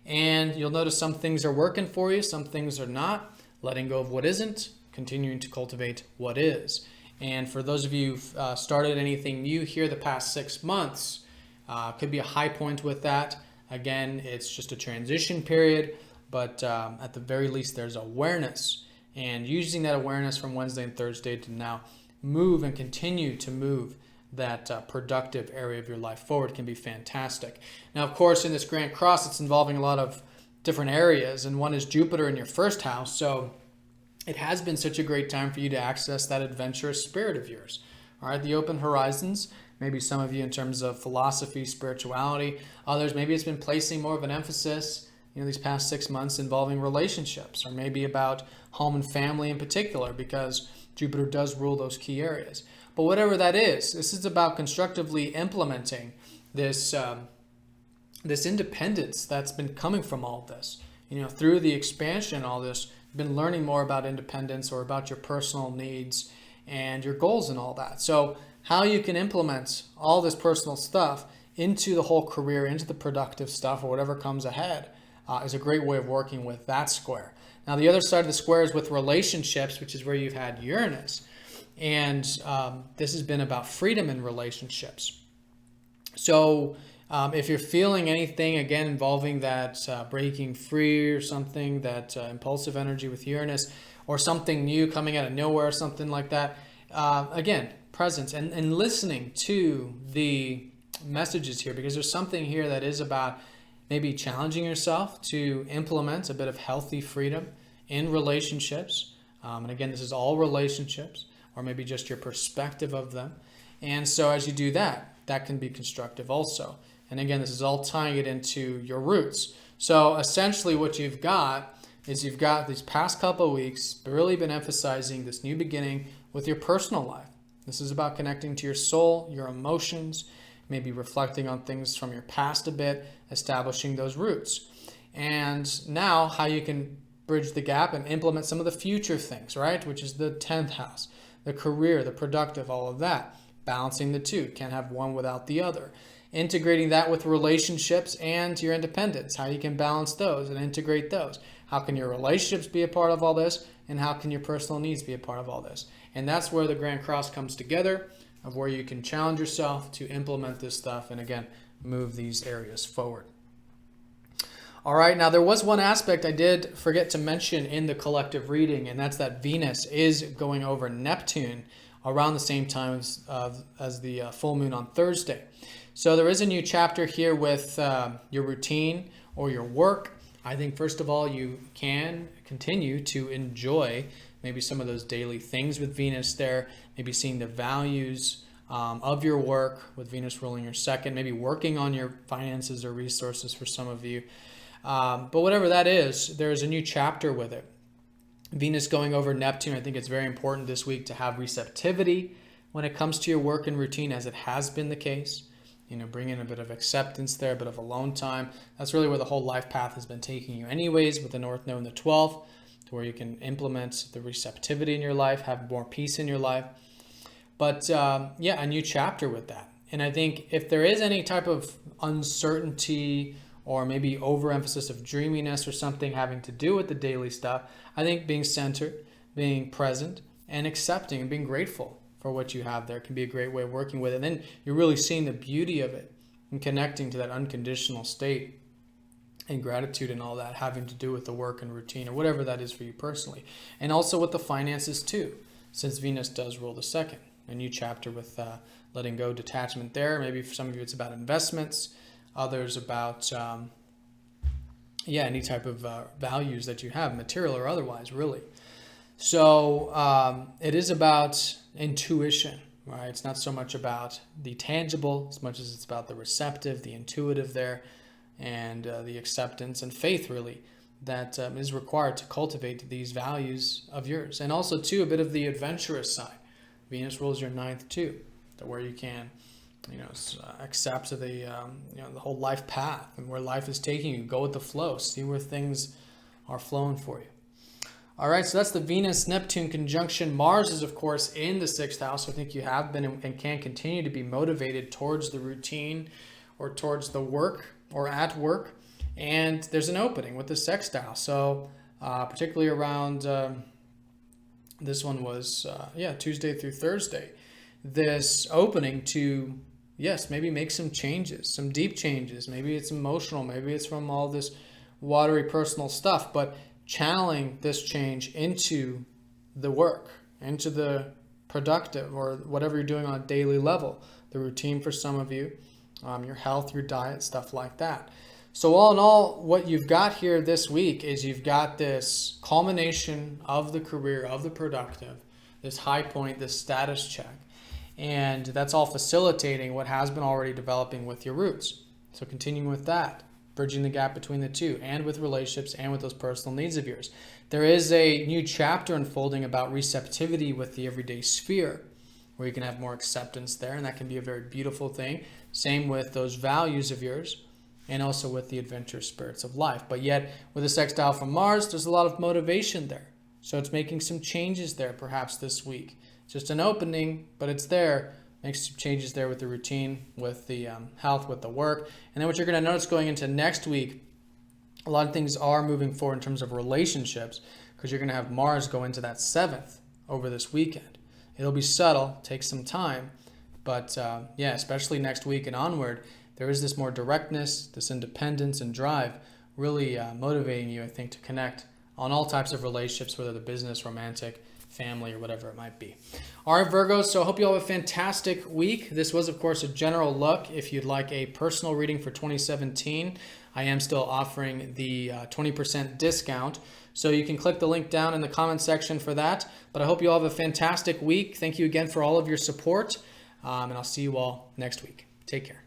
And you'll notice some things are working for you, some things are not. Letting go of what isn't, continuing to cultivate what is. And for those of you who've started anything new here the past 6 months, could be a high point with that. Again, it's just a transition period, but at the very least, there's awareness. And using that awareness from Wednesday and Thursday to now move and continue to move that productive area of your life forward can be fantastic. Now, of course, in this Grand Cross, it's involving a lot of different areas, and one is Jupiter in your first house. So it has been such a great time for you to access that adventurous spirit of yours. All right, the open horizons, maybe some of you in terms of philosophy, spirituality. Others, maybe it's been placing more of an emphasis, these past 6 months involving relationships, or maybe about home and family in particular, because Jupiter does rule those key areas. But whatever that is, this is about constructively implementing this this independence that's been coming from all of this. Through the expansion and all this, you've been learning more about independence or about your personal needs and your goals and all that. So how you can implement all this personal stuff into the whole career, into the productive stuff or whatever comes ahead is a great way of working with that square. Now, the other side of the square is with relationships, which is where you've had Uranus. And this has been about freedom in relationships. So if you're feeling anything, again, involving that breaking free or something, that impulsive energy with Uranus, or something new coming out of nowhere, something like that, again, presence and listening to the messages here, because there's something here that is about maybe challenging yourself to implement a bit of healthy freedom in relationships. And again, this is all relationships, or maybe just your perspective of them. And so as you do that, that can be constructive also. And again, this is all tying it into your roots. So essentially what you've got is you've got these past couple of weeks really been emphasizing this new beginning with your personal life. This is about connecting to your soul, your emotions, maybe reflecting on things from your past a bit, establishing those roots. And now how you can bridge the gap and implement some of the future things, right? Which is the 10th house, the career, the productive, all of that. Balancing the two. Can't have one without the other. Integrating that with relationships and your independence. How you can balance those and integrate those. How can your relationships be a part of all this? And how can your personal needs be a part of all this? And that's where the Grand Cross comes together, of where you can challenge yourself to implement this stuff and again, move these areas forward. All right, now there was one aspect I did forget to mention in the collective reading, and that's that Venus is going over Neptune around the same time as the full moon on Thursday. So there is a new chapter here with your routine or your work. I think first of all, you can continue to enjoy maybe some of those daily things with Venus there, maybe seeing the values of your work with Venus ruling your second, maybe working on your finances or resources for some of you. But whatever that is, there's a new chapter with it. Venus going over Neptune, I think it's very important this week to have receptivity when it comes to your work and routine, as it has been the case. Bring in a bit of acceptance there, a bit of alone time. That's really where the whole life path has been taking you anyways, with the North Node in the 12th, to where you can implement the receptivity in your life, have more peace in your life. But yeah, a new chapter with that. And I think if there is any type of uncertainty or maybe overemphasis of dreaminess or something having to do with the daily stuff, I think being centered, being present, and accepting and being grateful for what you have there can be a great way of working with it. And then you're really seeing the beauty of it and connecting to that unconditional state and gratitude and all that having to do with the work and routine or whatever that is for you personally. And also with the finances too, since Venus does rule the second. A new chapter with letting go, detachment there. Maybe for some of you it's about investments, others about any type of values that you have, material or otherwise, really. So it is about intuition, right? It's not so much about the tangible as much as it's about the receptive, the intuitive there, and the acceptance and faith, really, that is required to cultivate these values of yours. And also, too, a bit of the adventurous side. Venus rules your 9th, too, to where you can accept the whole life path and where life is taking you. Go with the flow. See where things are flowing for you. All right, so that's the Venus-Neptune conjunction. Mars is, of course, in the 6th house. So I think you have been and can continue to be motivated towards the routine or towards the work or at work. And there's an opening with the sextile. So particularly around, this one was, Tuesday through Thursday. This opening to, yes, maybe make some changes, some deep changes. Maybe it's emotional. Maybe it's from all this watery personal stuff. But channeling this change into the work, into the productive or whatever you're doing on a daily level, the routine for some of you, your health, your diet, stuff like that. So all in all, what you've got here this week is you've got this culmination of the career, of the productive, this high point, this status check. And that's all facilitating what has been already developing with your roots. So continuing with that, bridging the gap between the two, and with relationships and with those personal needs of yours. There is a new chapter unfolding about receptivity with the everyday sphere, where you can have more acceptance there, and that can be a very beautiful thing. Same with those values of yours, and also with the adventurous spirits of life. But yet, with a sextile from Mars, there's a lot of motivation there. So it's making some changes there perhaps this week. It's just an opening, but it's there. Makes some changes there with the routine, with the health, with the work. And then what you're going to notice going into next week, a lot of things are moving forward in terms of relationships, because you're going to have Mars go into that 7th over this weekend. It'll be subtle, take some time, but yeah, especially next week and onward, there is this more directness, this independence and drive, really motivating you, I think, to connect on all types of relationships, whether they're business, romantic, family, or whatever it might be. All right, Virgos, so I hope you all have a fantastic week. This was, of course, a general look. If you'd like a personal reading for 2017, I am still offering the 20% discount. So you can click the link down in the comment section for that. But I hope you all have a fantastic week. Thank you again for all of your support. And I'll see you all next week. Take care.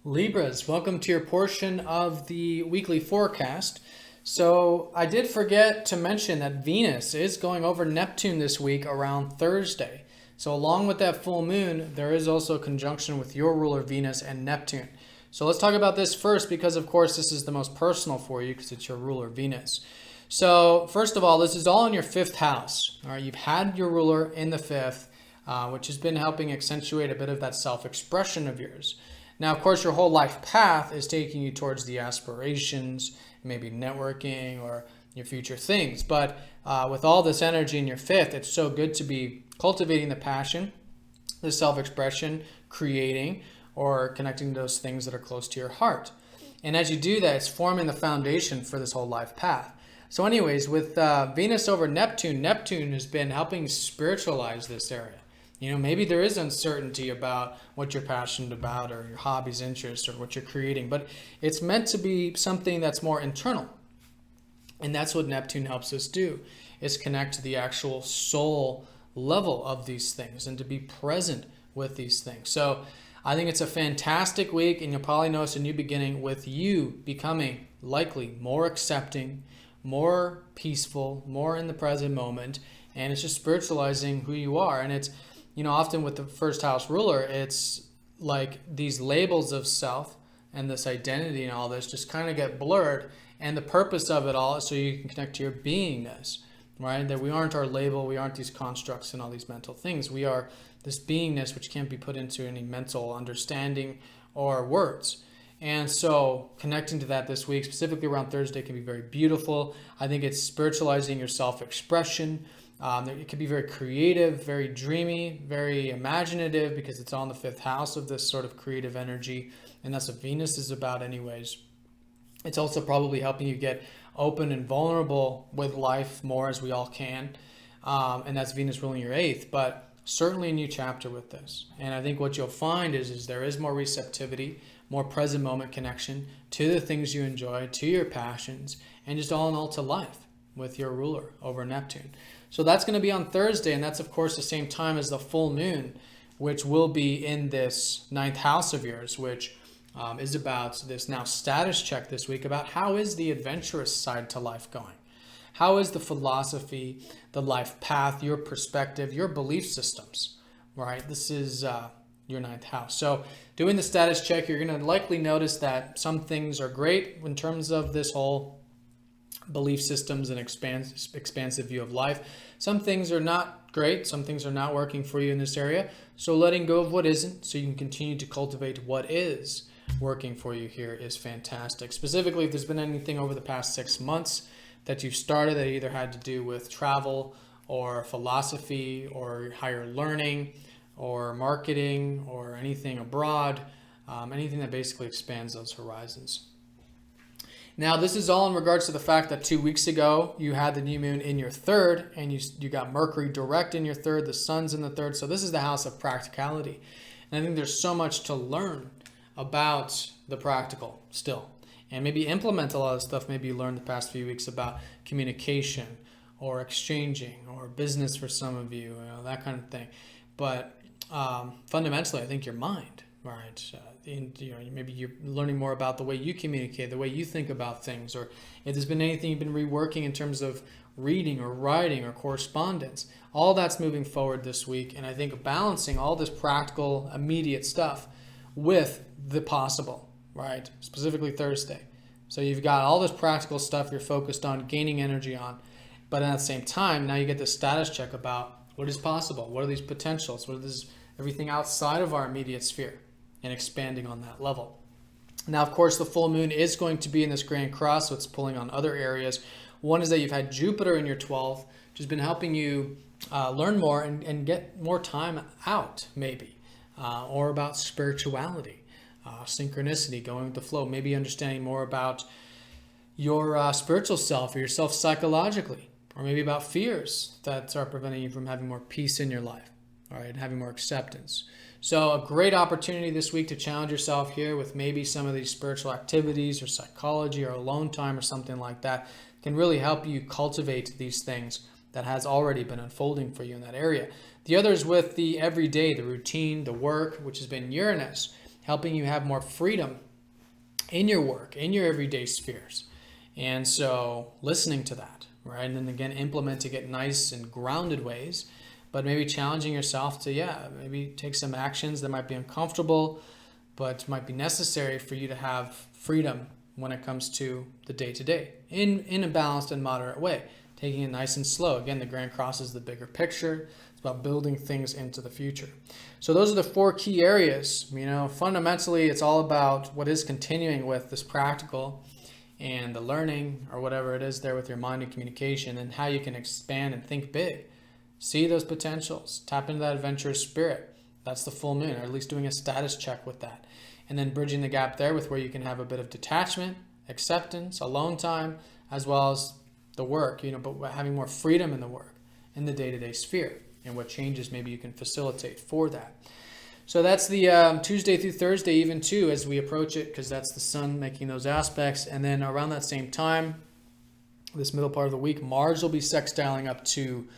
Libras, welcome to your portion of the weekly forecast. So I did forget to mention that Venus is going over Neptune this week around Thursday. So along with that full moon, there is also a conjunction with your ruler Venus and Neptune. So let's talk about this first, because of course this is the most personal for you because it's your ruler Venus. So first of all, this is all in your 5th house. All right, you've had your ruler in the 5th, which has been helping accentuate a bit of that self-expression of yours. Now, of course, your whole life path is taking you towards the aspirations, maybe networking or your future things. But with all this energy in your 5th, it's so good to be cultivating the passion, the self-expression, creating, or connecting to those things that are close to your heart. And as you do that, it's forming the foundation for this whole life path. So anyways, with Venus over Neptune, Neptune has been helping spiritualize this area. You know, maybe there is uncertainty about what you're passionate about or your hobbies, interests, or what you're creating, but it's meant to be something that's more internal. And that's what Neptune helps us do, is connect to the actual soul level of these things and to be present with these things. So I think it's a fantastic week, and you'll probably notice a new beginning with you becoming likely more accepting, more peaceful, more in the present moment, and it's just spiritualizing who you are. And it's, you know, often with the 1st house ruler, it's like these labels of self and this identity and all this just kind of get blurred. And the purpose of it all is so you can connect to your beingness, right? That we aren't our label, we aren't these constructs and all these mental things. We are this beingness which can't be put into any mental understanding or words. And so connecting to that this week, specifically around Thursday, can be very beautiful. I think it's spiritualizing your self-expression. It could be very creative, very dreamy, very imaginative because it's on the fifth house of this sort of creative energy. And that's what Venus is about anyways. It's also probably helping you get open and vulnerable with life more, as we all can. And that's Venus ruling your eighth. But certainly a new chapter with this. And I think what you'll find is there is more receptivity, more present moment connection to the things you enjoy, to your passions, and just all in all to life with your ruler over Neptune. So that's going to be on Thursday, and that's of course the same time as the full moon, which will be in this ninth house of yours, which is about this now status check this week about how is the adventurous side to life going? How is the philosophy, the life path, your perspective, your belief systems, right? This is your ninth house. So doing the status check, you're going to likely notice that some things are great in terms of this whole belief systems and expansive view of life. Some things are not great. Some things are not working for you in this area. So letting go of what isn't so you can continue to cultivate what is working for you here is fantastic. Specifically, if there's been anything over the past 6 months that you've started that either had to do with travel or philosophy or higher learning or marketing or anything abroad, anything that basically expands those horizons. Now, this is all in regards to the fact that 2 weeks ago, you had the new moon in your third, and you got Mercury direct in your third, the sun's in the third. So this is the house of practicality. And I think there's so much to learn about the practical still. And maybe implement a lot of stuff maybe you learned the past few weeks about communication or exchanging or business for some of you, that kind of thing. But fundamentally, I think your mind, right? Maybe you're learning more about the way you communicate, the way you think about things, or if there's been anything you've been reworking in terms of reading or writing or correspondence. All that's moving forward this week, and I think balancing all this practical, immediate stuff with the possible, right? Specifically Thursday. So you've got all this practical stuff you're focused on, gaining energy on, but at the same time, now you get the status check about what is possible, what are these potentials, what is everything outside of our immediate sphere, and expanding on that level. Now, of course, the full moon is going to be in this Grand Cross, so it's pulling on other areas. One is that you've had Jupiter in your 12th, which has been helping you learn more and get more time out, maybe, or about spirituality, synchronicity, going with the flow, maybe understanding more about your spiritual self or yourself psychologically, or maybe about fears that are preventing you from having more peace in your life, all right, and having more acceptance. So a great opportunity this week to challenge yourself here with maybe some of these spiritual activities or psychology or alone time or something like that can really help you cultivate these things that has already been unfolding for you in that area. The other is with the everyday, the routine, the work, which has been Uranus, helping you have more freedom in your work, in your everyday spheres. And so listening to that, right? And then again, implementing it in nice and grounded ways, but maybe challenging yourself to, maybe take some actions that might be uncomfortable, but might be necessary for you to have freedom when it comes to the day-to-day in a balanced and moderate way, taking it nice and slow. Again, the Grand Cross is the bigger picture. It's about building things into the future. So those are the 4 key areas. Fundamentally, it's all about what is continuing with this practical and the learning or whatever it is there with your mind and communication, and how you can expand and think big. See those potentials, tap into that adventurous spirit. That's the full moon, or at least doing a status check with that. And then bridging the gap there with where you can have a bit of detachment, acceptance, alone time, as well as the work, but having more freedom in the work, in the day-to-day sphere, and what changes maybe you can facilitate for that. So that's the Tuesday through Thursday even too, as we approach it, because that's the sun making those aspects. And then around that same time, this middle part of the week, Mars will be sextiling up to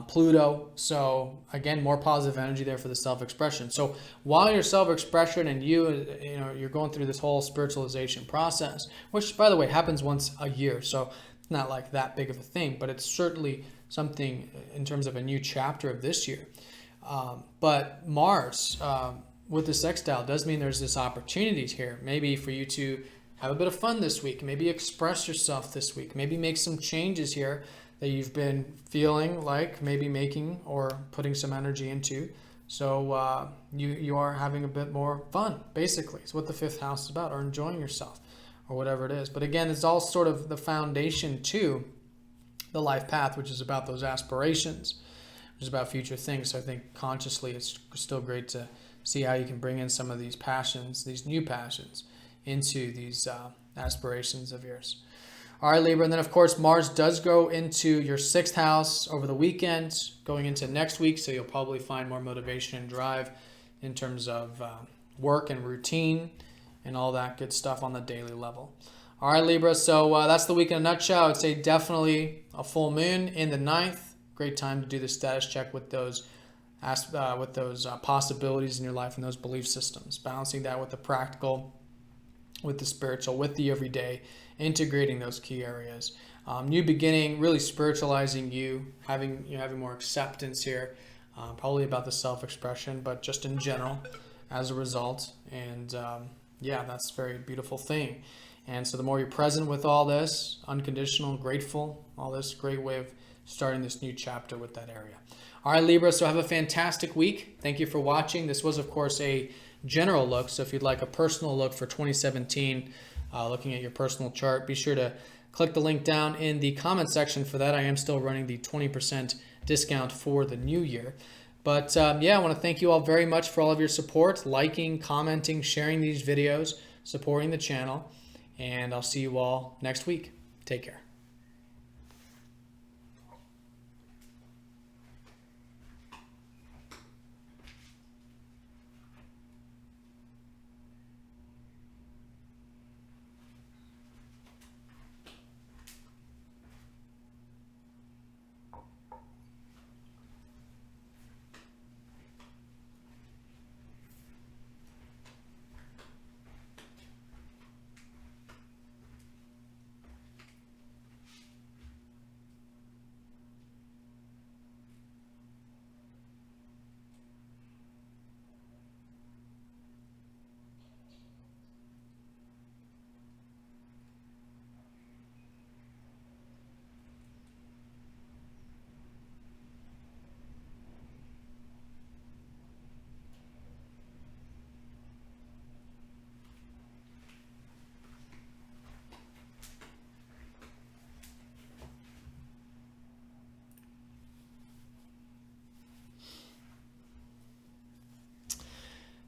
Pluto. So again, more positive energy there for the self-expression. So while your self-expression and you're going through this whole spiritualization process, which by the way happens once a year, so it's not like that big of a thing, but it's certainly something in terms of a new chapter of this year. But Mars with the sextile does mean there's this opportunities here, maybe for you to have a bit of fun this week, maybe express yourself this week, maybe make some changes here that you've been feeling like maybe making or putting some energy into. So you are having a bit more fun, basically. It's what the 5th house is about, or enjoying yourself or whatever it is. But again, it's all sort of the foundation too the life path, which is about those aspirations, which is about future things. So I think consciously it's still great to see how you can bring in some of these passions, these new passions, into these aspirations of yours. All right, Libra. And then, of course, Mars does go into your 6th house over the weekend, going into next week. So you'll probably find more motivation and drive in terms of work and routine and all that good stuff on the daily level. All right, Libra. So that's the week in a nutshell. I would say definitely a full moon in the 9th. Great time to do the status check with those possibilities in your life and those belief systems. Balancing that with the practical, with the spiritual, with the everyday, integrating those key areas. New beginning, really spiritualizing you, having more acceptance here, probably about the self-expression, but just in general as a result. And yeah, that's a very beautiful thing. And so the more you're present with all this, unconditional, grateful, all this, great way of starting this new chapter with that area. All right, Libra, so have a fantastic week. Thank you for watching. This was, of course, a general look. So if you'd like a personal look for 2017, looking at your personal chart, be sure to click the link down in the comment section for that. I am still running the 20% discount for the new year. But yeah, I want to thank you all very much for all of your support, liking, commenting, sharing these videos, supporting the channel. And I'll see you all next week. Take care.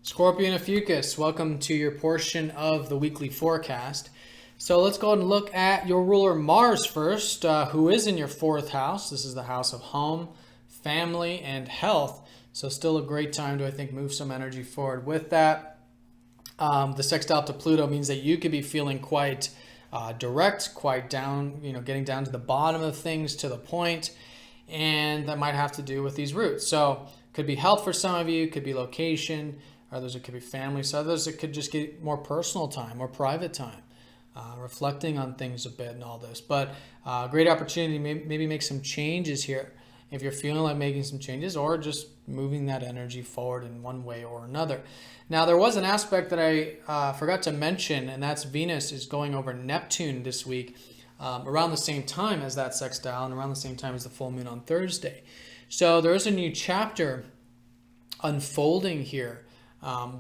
Scorpion and Fucus, welcome to your portion of the weekly forecast. So let's go ahead and look at your ruler Mars first, who is in your 4th house. This is the house of home, family, and health. So still a great time to, I think, move some energy forward with that. The sextile to Pluto means that you could be feeling quite direct, quite down, getting down to the bottom of things, to the point, and that might have to do with these roots. So could be health for some of you, could be location. Others, it could be family. So others, it could just get more personal time, more private time, reflecting on things a bit and all this. But great opportunity to maybe make some changes here if you're feeling like making some changes, or just moving that energy forward in one way or another. Now, there was an aspect that I forgot to mention, and that's Venus is going over Neptune this week around the same time as that sextile and around the same time as the full moon on Thursday. So there is a new chapter unfolding here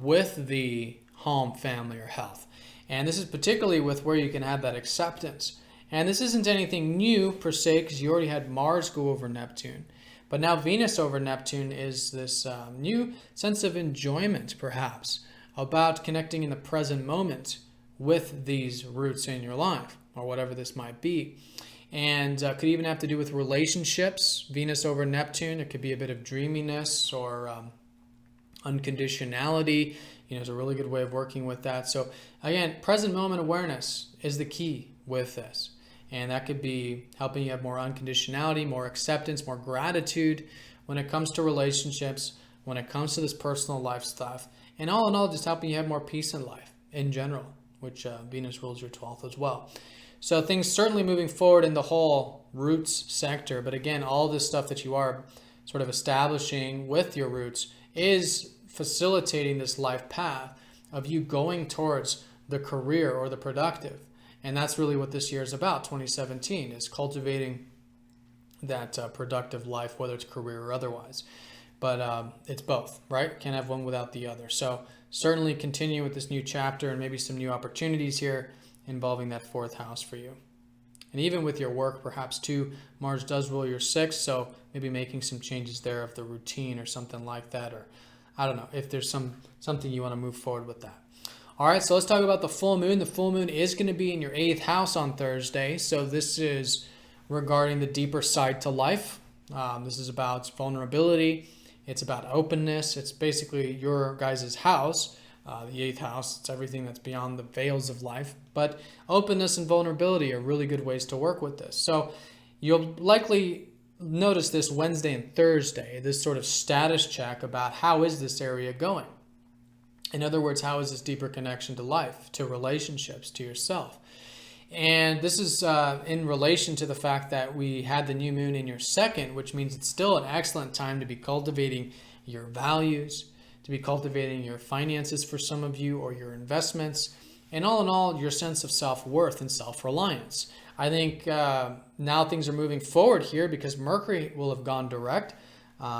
with the home, family, or health. And this is particularly with where you can have that acceptance. And this isn't anything new per se, because you already had Mars go over Neptune. But now Venus over Neptune is this new sense of enjoyment, perhaps, about connecting in the present moment with these roots in your life, or whatever this might be. And could even have to do with relationships. Venus over Neptune, it could be a bit of dreaminess or unconditionality, is a really good way of working with that. So again, present moment awareness is the key with this. And that could be helping you have more unconditionality, more acceptance, more gratitude when it comes to relationships, when it comes to this personal life stuff. And all in all, just helping you have more peace in life in general, which Venus rules your 12th as well. So things certainly moving forward in the whole roots sector. But again, all this stuff that you are sort of establishing with your roots is facilitating this life path of you going towards the career or the productive. And that's really what this year is about, 2017, is cultivating that productive life, whether it's career or otherwise. But it's both, right? Can't have one without the other. So certainly continue with this new chapter and maybe some new opportunities here involving that 4th house for you. And even with your work, perhaps too, Mars does rule your sixth, so maybe making some changes there of the routine or something like that, or I don't know if there's something you want to move forward with that. All right, so let's talk about the full moon. The full moon is going to be in your 8th house on Thursday, so this is regarding the deeper side to life. This is about vulnerability. It's about openness. It's basically your guys' house, the 8th house. It's everything that's beyond the veils of life. But openness and vulnerability are really good ways to work with this. So you'll likely notice this Wednesday and Thursday, this sort of status check about how is this area going. In other words, how is this deeper connection to life, to relationships, to yourself? And this is in relation to the fact that we had the new moon in your second, which means it's still an excellent time to be cultivating your values, to be cultivating your finances for some of you, or your investments, and all in all, your sense of self-worth and self-reliance. I think now things are moving forward here because Mercury will have gone direct.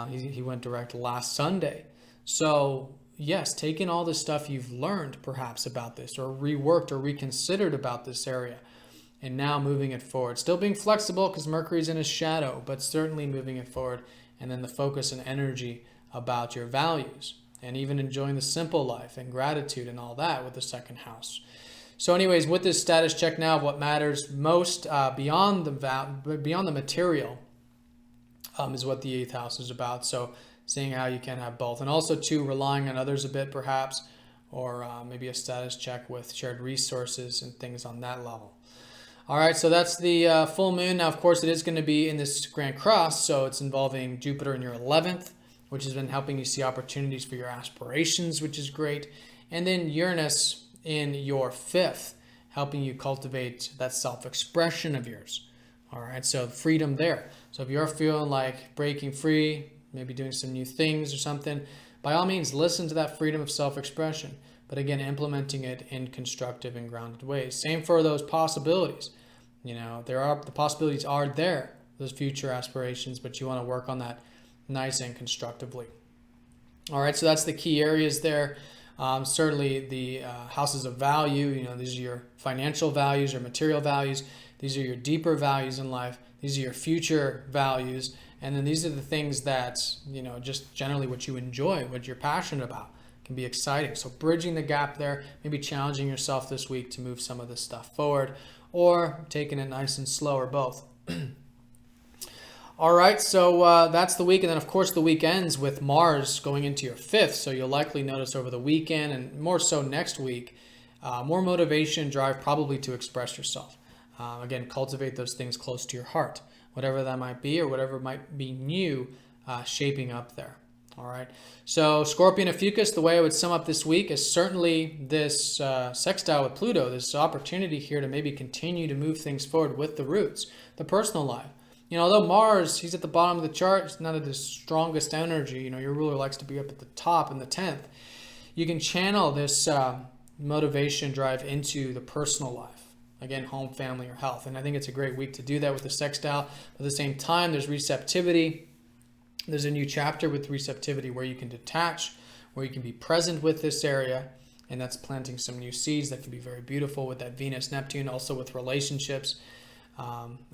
He went direct last Sunday. So yes, taking all the stuff you've learned perhaps about this, or reworked or reconsidered about this area, and now moving it forward. Still being flexible because Mercury's in his shadow, but certainly moving it forward. And then the focus and energy about your values, and even enjoying the simple life and gratitude and all that with the second house. So anyways, with this status check now, what matters most beyond the material is what the 8th house is about. So seeing how you can have both, and also too relying on others a bit perhaps, or maybe a status check with shared resources and things on that level. All right, so that's the full moon. Now, of course, it is going to be in this Grand Cross, so it's involving Jupiter in your 11th, which has been helping you see opportunities for your aspirations, which is great. And then Uranus in your 5th, helping you cultivate that self-expression of yours. All right, so freedom there. So if you're feeling like breaking free, maybe doing some new things or something, by all means, listen to that freedom of self-expression. But again, implementing it in constructive and grounded ways. Same for those possibilities. You know, the possibilities are there, those future aspirations, but you want to work on that nice and constructively. All right, so that's the key areas there. Certainly the houses of value, you know, these are your financial values or material values. These are your deeper values in life. These are your future values. And then these are the things that, you know, just generally what you enjoy, what you're passionate about. Can be exciting. So bridging the gap there, maybe challenging yourself this week to move some of this stuff forward, or taking it nice and slow, or both. All right, so that's the week. And then, of course, the week ends with Mars going into your 5th. So you'll likely notice over the weekend, and more so next week, more motivation, drive probably to express yourself. Again, cultivate those things close to your heart, whatever that might be, or whatever might be new shaping up there. All right, so Scorpion Ophiuchus, the way I would sum up this week is certainly this sextile with Pluto, this opportunity here to maybe continue to move things forward with the roots, the personal life. You know, although Mars, he's at the bottom of the chart, it's not the strongest energy. You know, your ruler likes to be up at the top in the 10th. You can channel this motivation drive into the personal life. Again, home, family, or health. And I think it's a great week to do that with the sextile. But at the same time, there's receptivity. There's a new chapter with receptivity where you can detach, where you can be present with this area, and that's planting some new seeds that can be very beautiful with that Venus-Neptune, also with relationships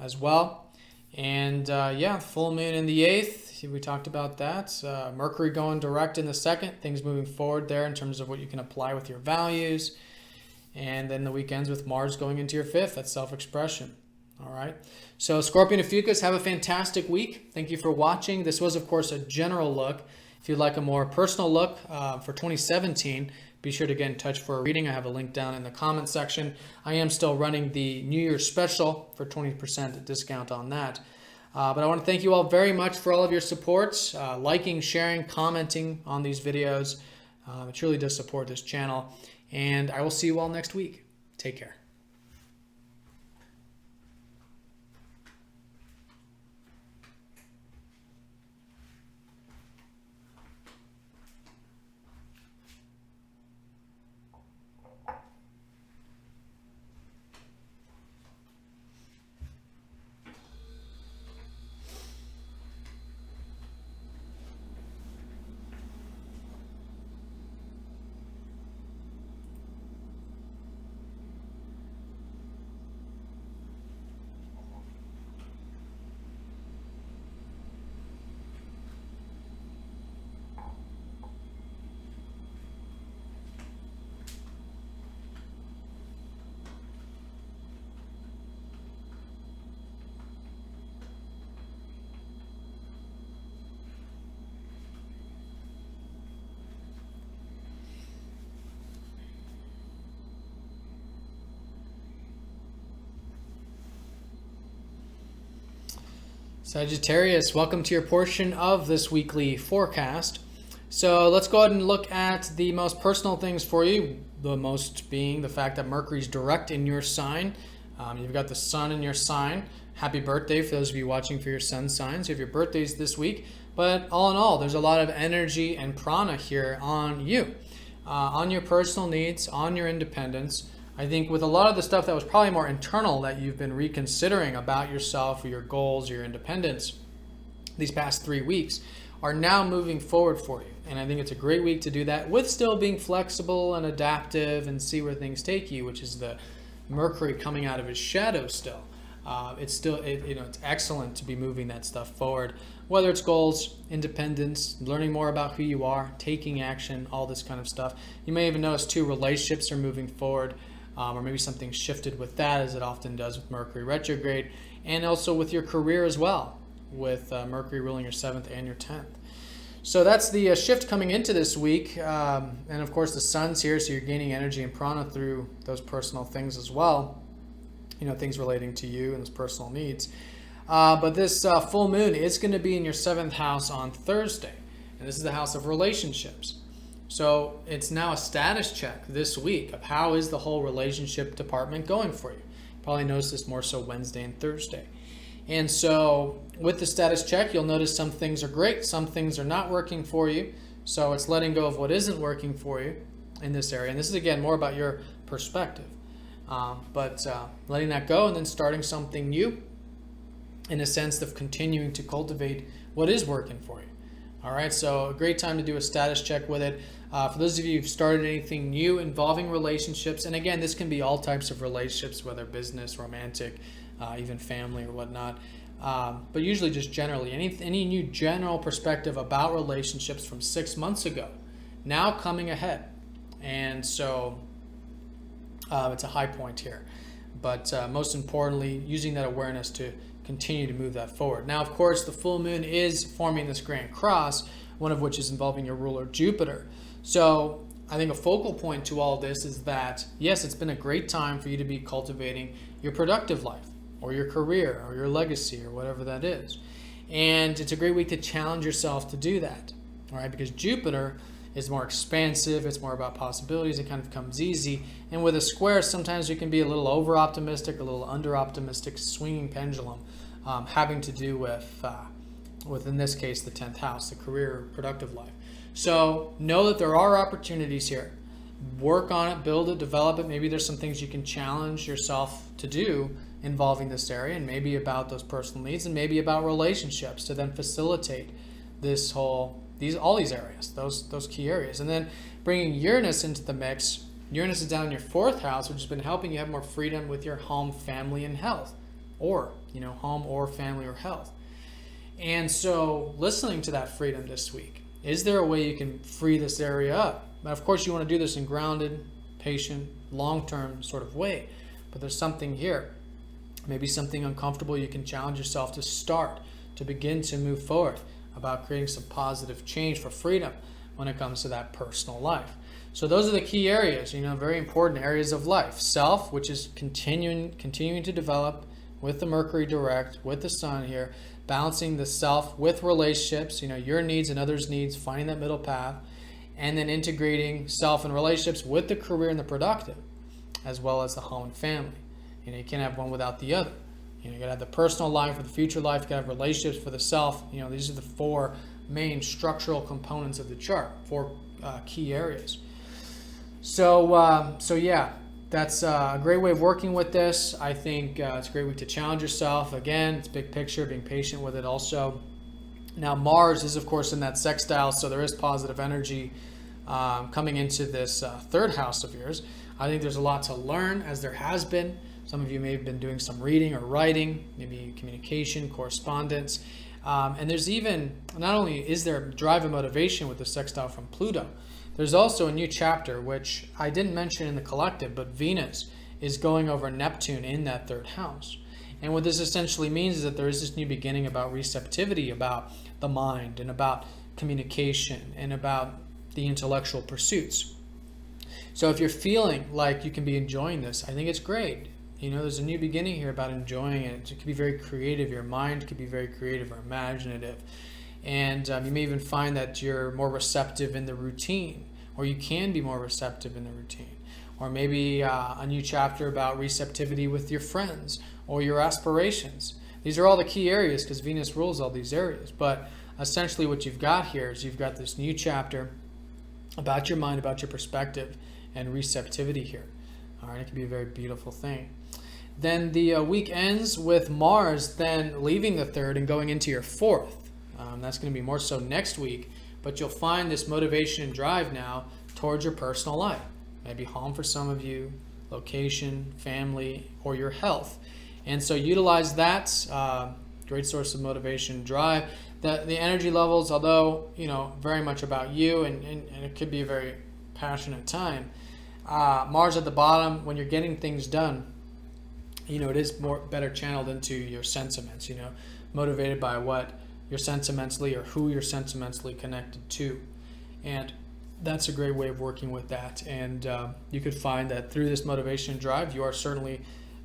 as well. And yeah, full moon in the 8th, we talked about that. Mercury going direct in the 2nd, things moving forward there in terms of what you can apply with your values. And then the weekends with Mars going into your 5th, that's self-expression. All right. So Scorpion Ophiuchus, have a fantastic week. Thank you for watching. This was, of course, a general look. If you'd like a more personal look for 2017, be sure to get in touch for a reading. I have a link down in the comment section. I am still running the New Year's special for 20% discount on that. But I want to thank you all very much for all of your support, liking, sharing, commenting on these videos. It truly does support this channel. And I will see you all next week. Take care. Sagittarius, welcome to your portion of this weekly forecast. So let's go ahead and look at the most personal things for you, the most being the fact that Mercury's direct in your sign. You've got the sun in your sign. Happy birthday for those of you watching for your sun signs. You have your birthdays this week. But all in all, there's a lot of energy and prana here on you, on your personal needs, on your independence. I think with a lot of the stuff that was probably more internal that you've been reconsidering about yourself or your goals, your independence, these past 3 weeks are now moving forward for you. And I think it's a great week to do that with still being flexible and adaptive and see where things take you, which is the Mercury coming out of his shadow still. It's excellent to be moving that stuff forward, whether it's goals, independence, learning more about who you are, taking action, all this kind of stuff. You may even notice too, relationships are moving forward. Or maybe something shifted with that, as it often does with Mercury retrograde, and also with your career as well, with Mercury ruling your 7th and your 10th. So that's the shift coming into this week. And of course, the sun's here, so you're gaining energy and prana through those personal things as well, things relating to you and those personal needs. But this full moon is going to be in your 7th house on Thursday, and this is the house of relationships. So it's now a status check this week of how is the whole relationship department going for you. Probably notice this more so Wednesday and Thursday. And so with the status check, you'll notice some things are great, some things are not working for you. So it's letting go of what isn't working for you in this area. And this is, again, more about your perspective. But letting that go and then starting something new in a sense of continuing to cultivate what is working for you. All right, so a great time to do a status check with it. For those of you who've started anything new involving relationships, and again, this can be all types of relationships, whether business, romantic, even family or whatnot, but usually just generally, any new general perspective about relationships from 6 months ago, now coming ahead. And so it's a high point here. But most importantly, using that awareness to continue to move that forward. Now, of course, the full moon is forming this grand cross, one of which is involving your ruler Jupiter. So I think a focal point to all this is that, yes, it's been a great time for you to be cultivating your productive life or your career or your legacy or whatever that is. And it's a great week to challenge yourself to do that, all right? Because Jupiter is more expansive, it's more about possibilities, it kind of comes easy. And with a square, sometimes you can be a little over-optimistic, a little under-optimistic, swinging pendulum, having to do with, in this case, the 10th house, the career, productive life. So know that there are opportunities here. Work on it, build it, develop it. Maybe there's some things you can challenge yourself to do involving this area, and maybe about those personal needs, and maybe about relationships to then facilitate this all these areas, those key areas. And then bringing Uranus into the mix. Uranus is down in your 4th house, which has been helping you have more freedom with your home, family, and health, or home or family or health. And so listening to that freedom this week, is there a way you can free this area up? Now, of course, you want to do this in grounded, patient, long-term sort of way, but there's something here, maybe something uncomfortable you can challenge yourself to start, to begin to move forward about creating some positive change for freedom when it comes to that personal life. So those are the key areas, very important areas of life. Self, which is continuing to develop with the Mercury direct, with the sun here, balancing the self with relationships, your needs and others' needs, finding that middle path, and then integrating self and relationships with the career and the productive, as well as the home and family. You can't have one without the other. You got to have the personal life for the future life. You got to have relationships for the self. These are the 4 main structural components of the chart, 4 key areas. So yeah, that's a great way of working with this. I think it's a great week to challenge yourself. Again, it's big picture, being patient with it also. Now, Mars is, of course, in that sextile, so there is positive energy coming into this 3rd house of yours. I think there's a lot to learn, as there has been. Some of you may have been doing some reading or writing, maybe communication, correspondence. And there's even, not only is there drive and motivation with the sextile from Pluto, there's also a new chapter, which I didn't mention in the collective, but Venus is going over Neptune in that 3rd house. And what this essentially means is that there is this new beginning about receptivity, about the mind, and about communication, and about the intellectual pursuits. So if you're feeling like you can be enjoying this, I think it's great. There's a new beginning here about enjoying it. It could be very creative. Your mind could be very creative or imaginative. And you may even find that you're more receptive in the routine, or you can be more receptive in the routine. Or maybe a new chapter about receptivity with your friends or your aspirations. These are all the key areas because Venus rules all these areas. But essentially what you've got here is you've got this new chapter about your mind, about your perspective, and receptivity here. All right, it can be a very beautiful thing. Then the week ends with Mars then leaving the third and going into your fourth. That's going to be more so next week, but you'll find this motivation and drive now towards your personal life. Maybe home for some of you, location, family, or your health. And so utilize that. Great source of motivation and drive. The energy levels, although, very much about you, and it could be a very passionate time. Mars at the bottom, when you're getting things done, it is better channeled into your sentiments, motivated by what you're sentimentally or who you're sentimentally connected to. And that's a great way of working with that. And you could find that through this motivation and drive, you are certainly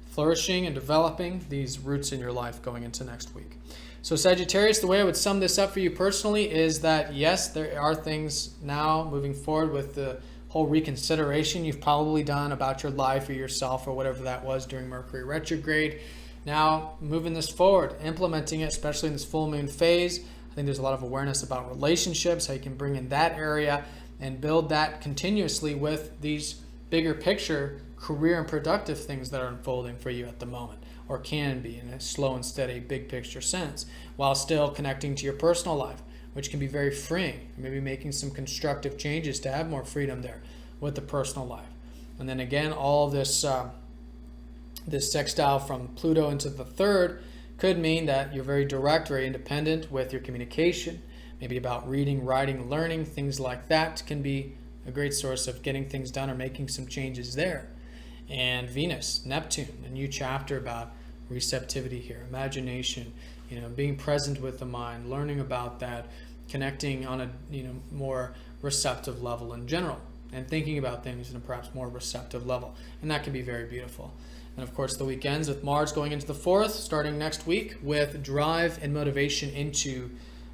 flourishing and developing these roots in your life going into next week. So Sagittarius, the way I would sum this up for you personally is that, yes, there are things now moving forward with the whole reconsideration you've probably done about your life or yourself or whatever that was during Mercury retrograde. Now, moving this forward, implementing it, especially in this full moon phase. I think there's a lot of awareness about relationships, how you can bring in that area and build that continuously with these bigger picture career and productive things that are unfolding for you at the moment, or can be in a slow and steady big picture sense, while still connecting to your personal life, which can be very freeing. Maybe making some constructive changes to have more freedom there with the personal life. And then again, all of this this sextile from Pluto into the third could mean that you're very direct, very independent with your communication, maybe about reading, writing, learning, things like that can be a great source of getting things done or making some changes there. And Venus, Neptune, a new chapter about receptivity here, imagination, being present with the mind, learning about that, connecting on a more receptive level in general, and thinking about things in a perhaps more receptive level. And that can be very beautiful. And of course, the week ends with Mars going into the fourth, starting next week with drive and motivation into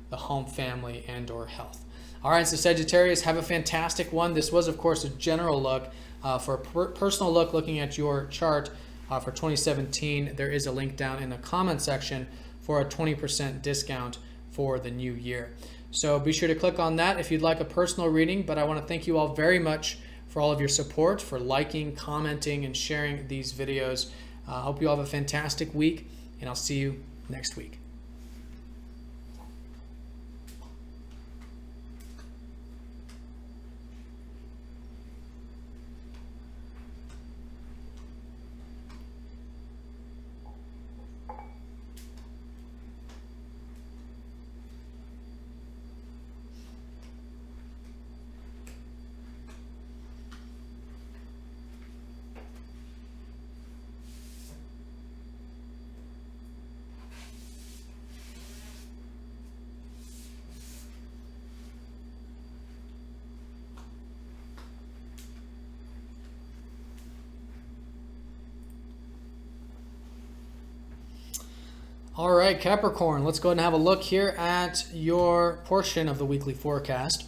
the home, family, and or health. All right, so Sagittarius, have a fantastic one. This was, of course, a general look. For a personal look, looking at your chart for 2017, there is a link down in the comment section for a 20% discount for the new year. So be sure to click on that if you'd like a personal reading. But I want to thank you all very much for all of your support, for liking, commenting, and sharing these videos. I hope you all have a fantastic week, and I'll see you next week. All right, Capricorn, let's go ahead and have a look here at your portion of the weekly forecast.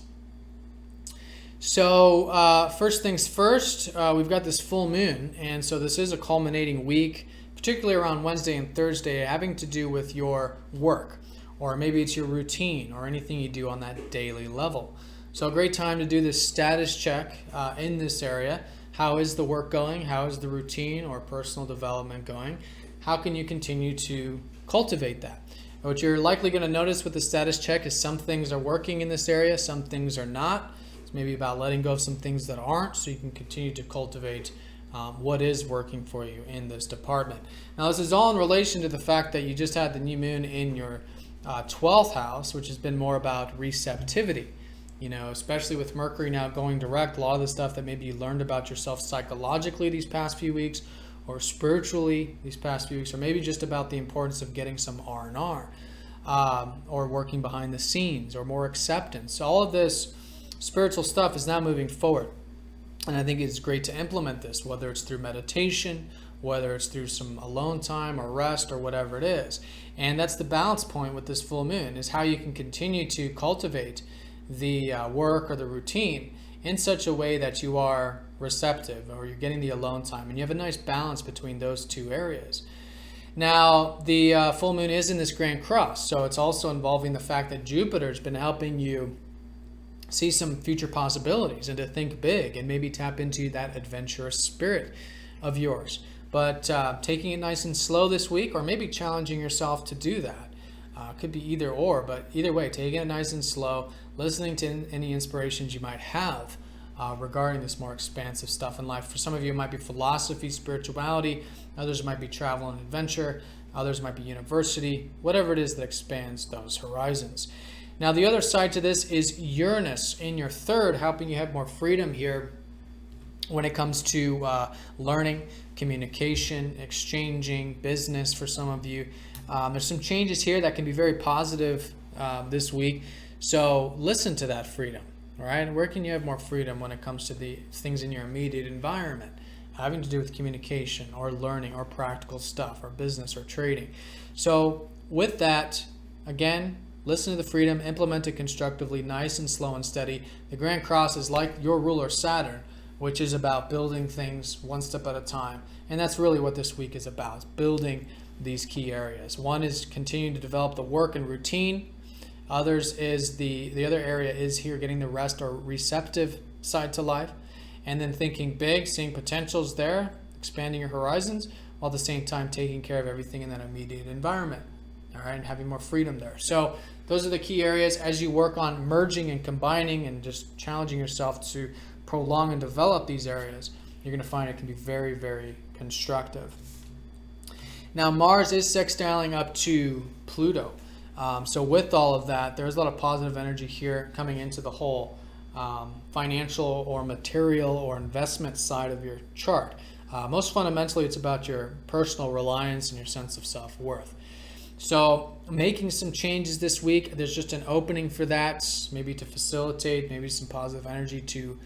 So first things first, we've got this full moon, and so this is a culminating week, particularly around Wednesday and Thursday, having to do with your work, or maybe it's your routine or anything you do on that daily level. So a great time to do this status check in this area. How is the work going? How is the routine or personal development going? How can you continue to cultivate that? What you're likely going to notice with the status check is some things are working in this area, some things are not. It's maybe about letting go of some things that aren't, so you can continue to cultivate what is working for you in this department. Now, this is all in relation to the fact that you just had the new moon in your 12th house, which has been more about receptivity. Especially with Mercury now going direct, a lot of the stuff that maybe you learned about yourself psychologically these past few weeks, or spiritually these past few weeks, or maybe just about the importance of getting some R&R, or working behind the scenes, or more acceptance. All of this spiritual stuff is now moving forward. And I think it's great to implement this, whether it's through meditation, whether it's through some alone time or rest or whatever it is. And that's the balance point with this full moon, is how you can continue to cultivate the work or the routine in such a way that you are receptive, or you're getting the alone time, and you have a nice balance between those two areas. Now, the full moon is in this Grand Cross, so it's also involving the fact that Jupiter's been helping you see some future possibilities and to think big and maybe tap into that adventurous spirit of yours. But taking it nice and slow this week, or maybe challenging yourself to do that. Could be either or, but either way, taking it nice and slow, listening to any inspirations you might have regarding this more expansive stuff in life. For some of you, it might be philosophy, spirituality. Others might be travel and adventure. Others might be university, whatever it is that expands those horizons. Now, the other side to this is Uranus in your third, helping you have more freedom here when it comes to learning, communication, exchanging, business for some of you. There's some changes here that can be very positive this week. So listen to that freedom, all right? Where can you have more freedom when it comes to the things in your immediate environment, having to do with communication or learning or practical stuff or business or trading? So with that, again, listen to the freedom, implement it constructively, nice and slow and steady. The Grand Cross is like your ruler Saturn, which is about building things one step at a time. And that's really what this week is about, building these key areas. One is continuing to develop the work and routine. Others is the other area is here getting the rest or receptive side to life. And then thinking big, seeing potentials there, expanding your horizons, while at the same time taking care of everything in that immediate environment. All right, and having more freedom there. So those are the key areas as you work on merging and combining and just challenging yourself to prolong and develop these areas. You're going to find it can be very, very constructive. Now, Mars is sextiling up to Pluto. So with all of that, there's a lot of positive energy here coming into the whole financial or material or investment side of your chart. Most fundamentally, it's about your personal reliance and your sense of self-worth. So making some changes this week, there's just an opening for that, maybe to facilitate, maybe some positive energy to,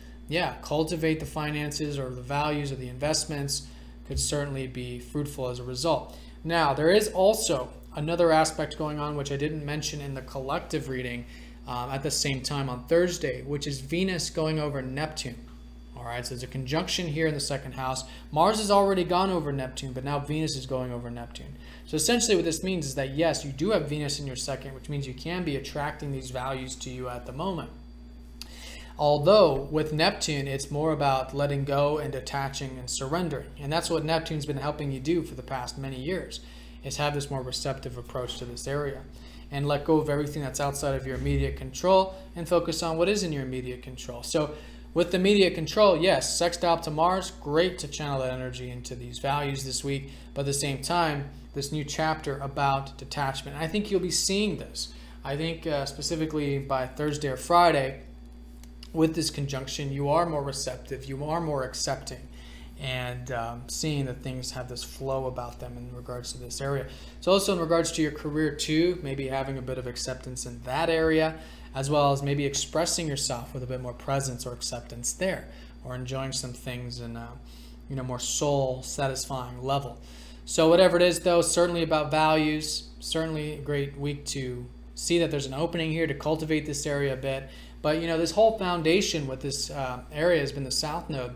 cultivate the finances or the values of the investments could certainly be fruitful as a result. Now, there is also another aspect going on, which I didn't mention in the collective reading at the same time on Thursday, which is Venus going over Neptune. All right, so there's a conjunction here in the second house. Mars has already gone over Neptune, but now Venus is going over Neptune. So essentially what this means is that, yes, you do have Venus in your second, which means you can be attracting these values to you at the moment. Although with Neptune, it's more about letting go and detaching and surrendering. And that's what Neptune's been helping you do for the past many years, is have this more receptive approach to this area. And let go of everything that's outside of your immediate control and focus on what is in your immediate control. So with immediate control, yes, sextile to Mars, great to channel that energy into these values this week. But at the same time, this new chapter about detachment. I think you'll be seeing this. I think specifically by Thursday or Friday, with this conjunction, you are more receptive, you are more accepting, and seeing that things have this flow about them in regards to this area. So also in regards to your career too, maybe having a bit of acceptance in that area, as well as maybe expressing yourself with a bit more presence or acceptance there, or enjoying some things in a more soul satisfying level. So whatever it is though, certainly about values, certainly a great week to see that there's an opening here to cultivate this area a bit. But this whole foundation with this area has been the South Node.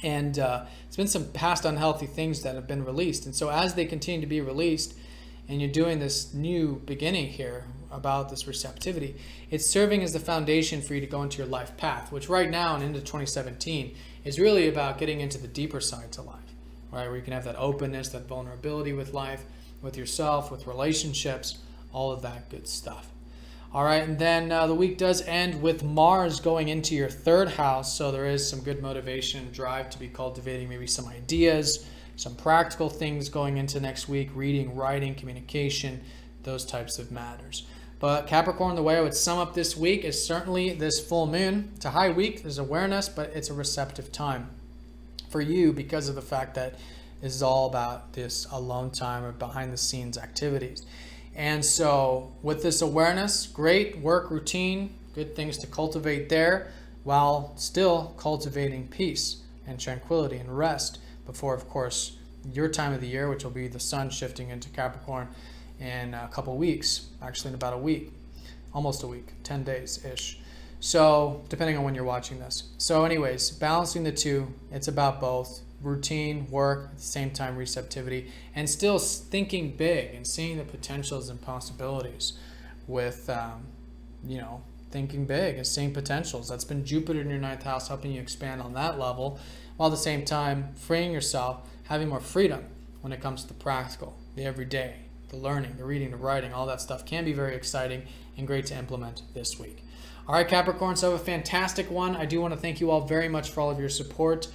And it's been some past unhealthy things that have been released. And so as they continue to be released, and you're doing this new beginning here about this receptivity, it's serving as the foundation for you to go into your life path, which right now and into 2017 is really about getting into the deeper side to life, right? Where you can have that openness, that vulnerability with life, with yourself, with relationships, all of that good stuff. All right, and then the week does end with Mars going into your third house, so there is some good motivation and drive to be cultivating maybe some ideas, some practical things going into next week, reading, writing, communication, those types of matters. But Capricorn, the way I would sum up this week is certainly this full moon. It's a high week, there's awareness, but it's a receptive time for you because of the fact that this is all about this alone time or behind the scenes activities. And so with this awareness, great work routine, good things to cultivate there, while still cultivating peace and tranquility and rest before, of course, your time of the year, which will be the sun shifting into Capricorn in a couple weeks, actually in about a week, almost a week, 10 days-ish. So depending on when you're watching this. So anyways, balancing the two, it's about both routine, work, at the same time receptivity, and still thinking big and seeing the potentials and possibilities with, thinking big and seeing potentials. That's been Jupiter in your ninth house, helping you expand on that level, while at the same time freeing yourself, having more freedom when it comes to the practical, the everyday, the learning, the reading, the writing. All that stuff can be very exciting and great to implement this week. All right, Capricorn, so have a fantastic one. I do want to thank you all very much for all of your support.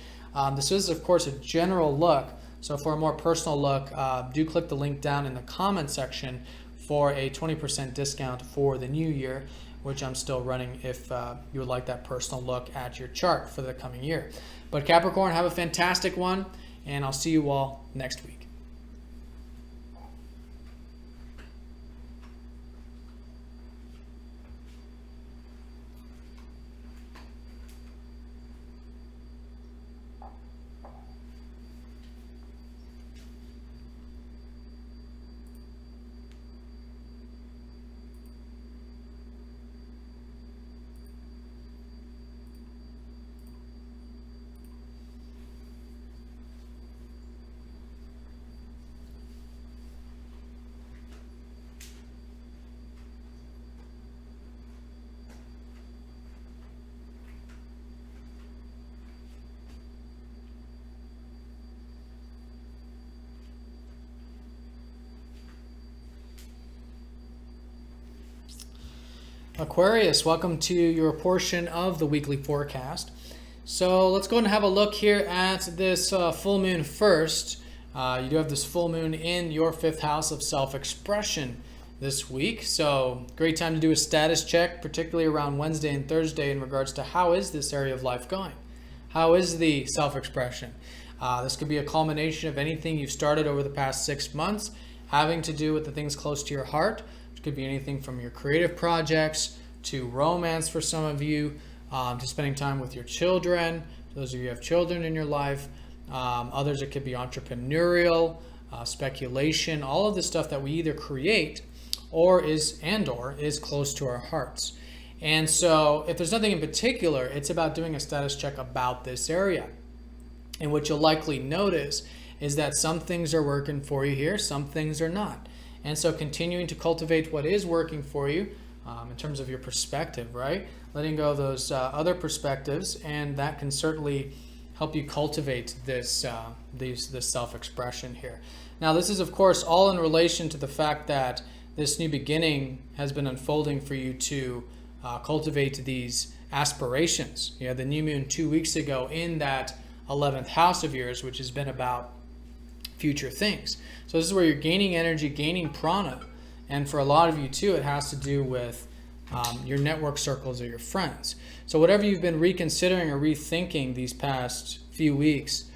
This is, of course, a general look. So for a more personal look, do click the link down in the comment section for a 20% discount for the new year, which I'm still running if you would like that personal look at your chart for the coming year. But Capricorn, have a fantastic one, and I'll see you all next week. Aquarius, welcome to your portion of the weekly forecast. So let's go ahead and have a look here at this full moon first. You do have this full moon in your fifth house of self-expression this week. So great time to do a status check, particularly around Wednesday and Thursday in regards to how is this area of life going? How is the self-expression? This could be a culmination of anything you've started over the past 6 months, having to do with the things close to your heart. It could be anything from your creative projects to romance for some of you, to spending time with your children, those of you who have children in your life. Others, it could be entrepreneurial, speculation, all of the stuff that we either create or is close to our hearts. And so if there's nothing in particular, it's about doing a status check about this area. And what you'll likely notice is that some things are working for you here, some things are not. And so continuing to cultivate what is working for you in terms of your perspective, right? Letting go of those other perspectives, and that can certainly help you cultivate this self-expression here. Now, this is, of course, all in relation to the fact that this new beginning has been unfolding for you to cultivate these aspirations. You had the new moon 2 weeks ago in that 11th house of yours, which has been about future things. So this is where you're gaining energy, gaining prana. And for a lot of you too, it has to do with your network circles or your friends. So whatever you've been reconsidering or rethinking these past few weeks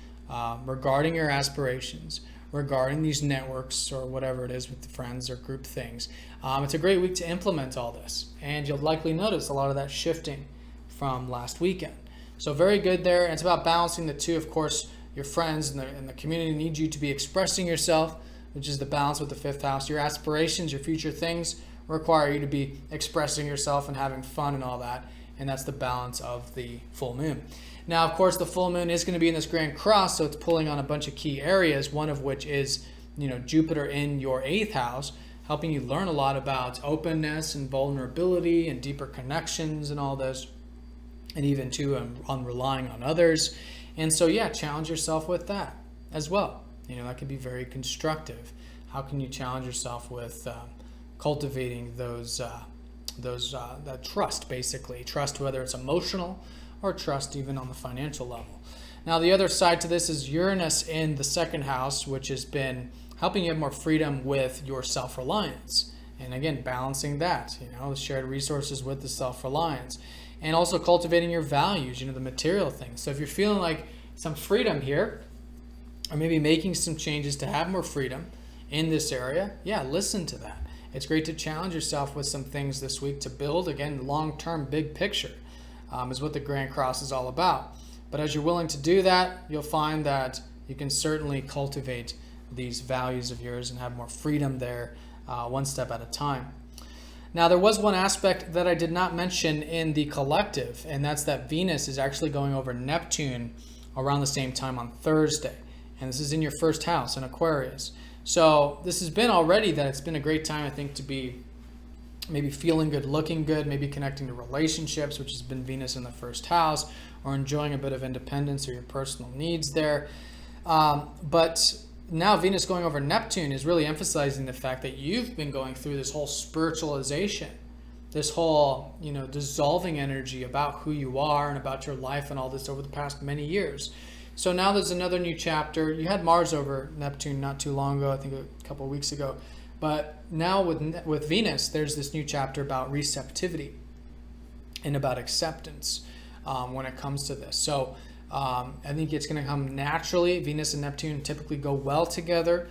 regarding your aspirations, regarding these networks or whatever it is with the friends or group things, it's a great week to implement all this. And you'll likely notice a lot of that shifting from last weekend. So very good there. And it's about balancing the two. Of course, your friends and the community need you to be expressing yourself, which is the balance with the fifth house. Your aspirations, your future things require you to be expressing yourself and having fun and all that. And that's the balance of the full moon. Now, of course, the full moon is going to be in this Grand Cross, so it's pulling on a bunch of key areas, one of which is, Jupiter in your 8th house, helping you learn a lot about openness and vulnerability and deeper connections and all this, and even too on relying on others. And so, yeah, challenge yourself with that as well. That can be very constructive. How can you challenge yourself with cultivating that trust, basically. Trust, whether it's emotional or trust even on the financial level. Now, the other side to this is Uranus in the 2nd house, which has been helping you have more freedom with your self-reliance. And again, balancing that, the shared resources with the self-reliance. And also cultivating your values, the material things. So if you're feeling like some freedom here, or maybe making some changes to have more freedom in this area, yeah, listen to that. It's great to challenge yourself with some things this week to build, again, long-term big picture is what the Grand Cross is all about. But as you're willing to do that, you'll find that you can certainly cultivate these values of yours and have more freedom there, one step at a time. Now, there was one aspect that I did not mention in the collective, and that's that Venus is actually going over Neptune around the same time on Thursday. And this is in your first house in Aquarius. So this has been already that it's been a great time, I think, to be maybe feeling good, looking good, maybe connecting to relationships, which has been Venus in the first house, or enjoying a bit of independence or your personal needs there. But now Venus going over Neptune is really emphasizing the fact that you've been going through this whole spiritualization, this whole, dissolving energy about who you are and about your life and all this over the past many years. So now there's another new chapter. You had Mars over Neptune not too long ago, I think a couple of weeks ago. But now with Venus, there's this new chapter about receptivity and about acceptance when it comes to this. So I think it's going to come naturally. Venus and Neptune typically go well together.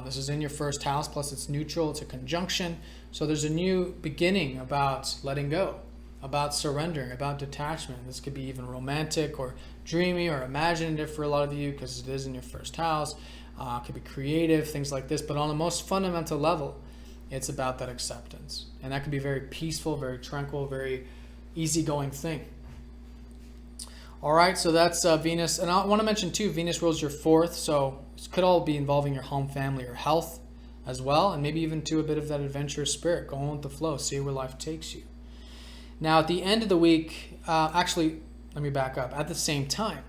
This is in your first house, plus it's neutral, it's a conjunction. So there's a new beginning about letting go, about surrendering, about detachment. This could be even romantic or dreamy or imaginative for a lot of you because it is in your first house. It could be creative, things like this. But on the most fundamental level, it's about that acceptance. And that can be a very peaceful, very tranquil, very easygoing thing. All right, so that's Venus. And I want to mention, too, Venus rules your fourth. So this could all be involving your home, family, or health as well. And maybe even to a bit of that adventurous spirit, going with the flow, see where life takes you. Now, at the end of the week, actually, let me back up. At the same time,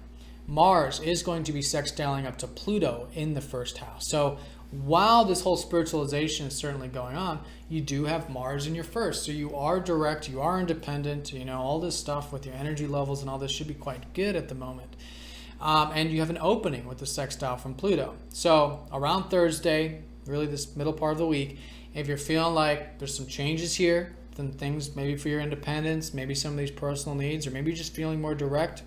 Mars is going to be sextiling up to Pluto in the first house. So while this whole spiritualization is certainly going on, you do have Mars in your first. So you are direct, you are independent, all this stuff with your energy levels and all this should be quite good at the moment. And you have an opening with the sextile from Pluto. So around Thursday, really this middle part of the week, if you're feeling like there's some changes here, then things maybe for your independence, maybe some of these personal needs, or maybe just feeling more direct,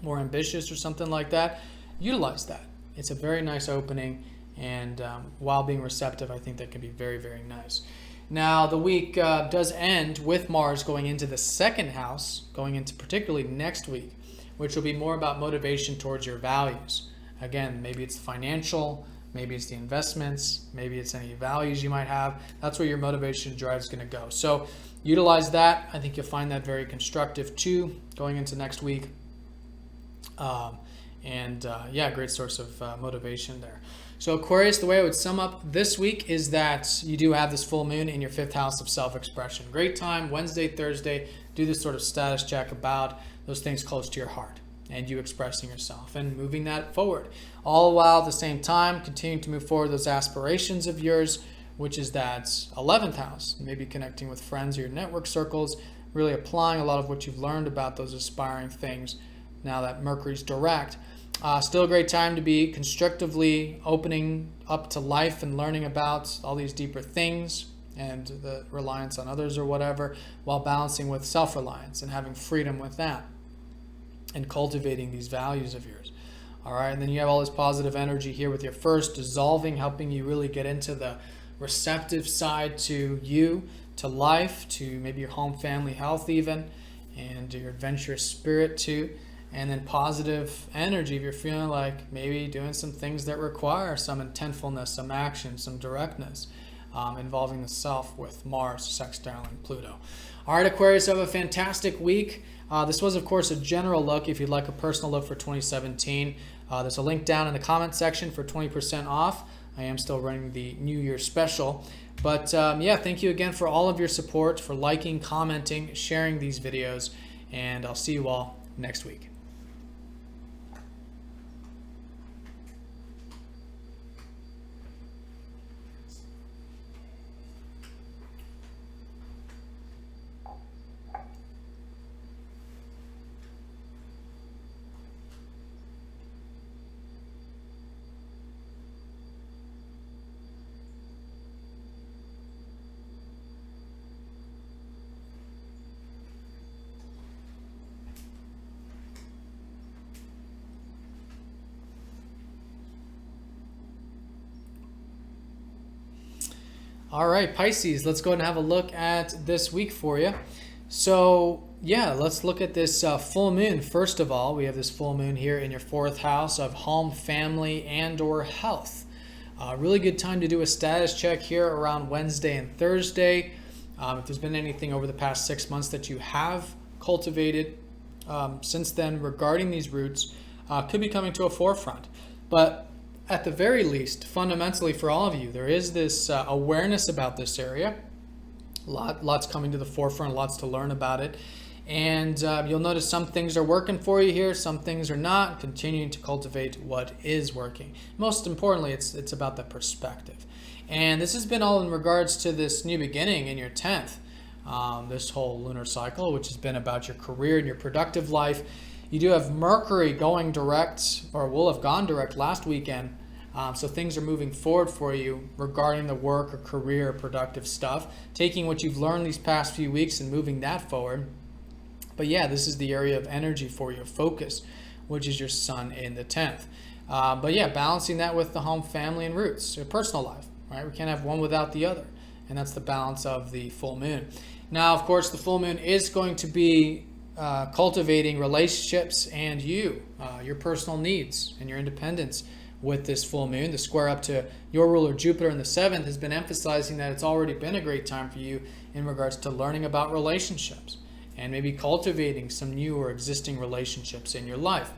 more ambitious or something like that, utilize that. It's a very nice opening, and while being receptive, I think that can be very, very nice. Now, the week does end with Mars going into the second house, going into particularly next week, which will be more about motivation towards your values. Again, maybe it's financial, maybe it's the investments, maybe it's any values you might have. That's where your motivation drive is going to go. So utilize that. I think you'll find that very constructive too, going into next week. Great source of motivation there. So Aquarius, the way I would sum up this week is that you do have this full moon in your fifth house of self-expression. Great time, Wednesday, Thursday, do this sort of status check about those things close to your heart and you expressing yourself and moving that forward. All while at the same time continuing to move forward those aspirations of yours, which is that 11th house, maybe connecting with friends or your network circles, really applying a lot of what you've learned about those aspiring things now that Mercury's direct. Still a great time to be constructively opening up to life and learning about all these deeper things and the reliance on others or whatever, while balancing with self-reliance and having freedom with that and cultivating these values of yours. All right, and then you have all this positive energy here with your first dissolving, helping you really get into the receptive side to you, to life, to maybe your home, family, health even, and your adventurous spirit too. And then positive energy if you're feeling like maybe doing some things that require some intentfulness, some action, some directness, involving the self with Mars sextiling Pluto. All right, Aquarius, have a fantastic week. This was, of course, a general look. If you'd like a personal look for 2017, there's a link down in the comment section for 20% off. I am still running the New Year special. But thank you again for all of your support, for liking, commenting, sharing these videos, and I'll see you all next week. All right, Pisces, let's go ahead and have a look at this week for you. So yeah, let's look at this full moon. First of all, we have this full moon here in your fourth house of home, family, and or health. Really good time to do a status check here around Wednesday and Thursday. If there's been anything over the past 6 months that you have cultivated since then regarding these roots, could be coming to a forefront. But at the very least, fundamentally for all of you, there is this awareness about this area. Lots coming to the forefront, lots to learn about it. And you'll notice some things are working for you here, some things are not. Continuing to cultivate what is working. Most importantly, it's about the perspective. And this has been all in regards to this new beginning in your 10th, this whole lunar cycle, which has been about your career and your productive life. You do have Mercury going direct, or will have gone direct last weekend. So things are moving forward for you regarding the work or career or productive stuff, taking what you've learned these past few weeks and moving that forward. But yeah, this is the area of energy for your focus, which is your sun in the 10th. But yeah, balancing that with the home, family, and roots, your personal life, right? We can't have one without the other. And that's the balance of the full moon. Now, of course, the full moon is going to be cultivating relationships and your personal needs and your independence with this full moon. The square up to your ruler Jupiter in the 7th has been emphasizing that it's already been a great time for you in regards to learning about relationships and maybe cultivating some new or existing relationships in your life.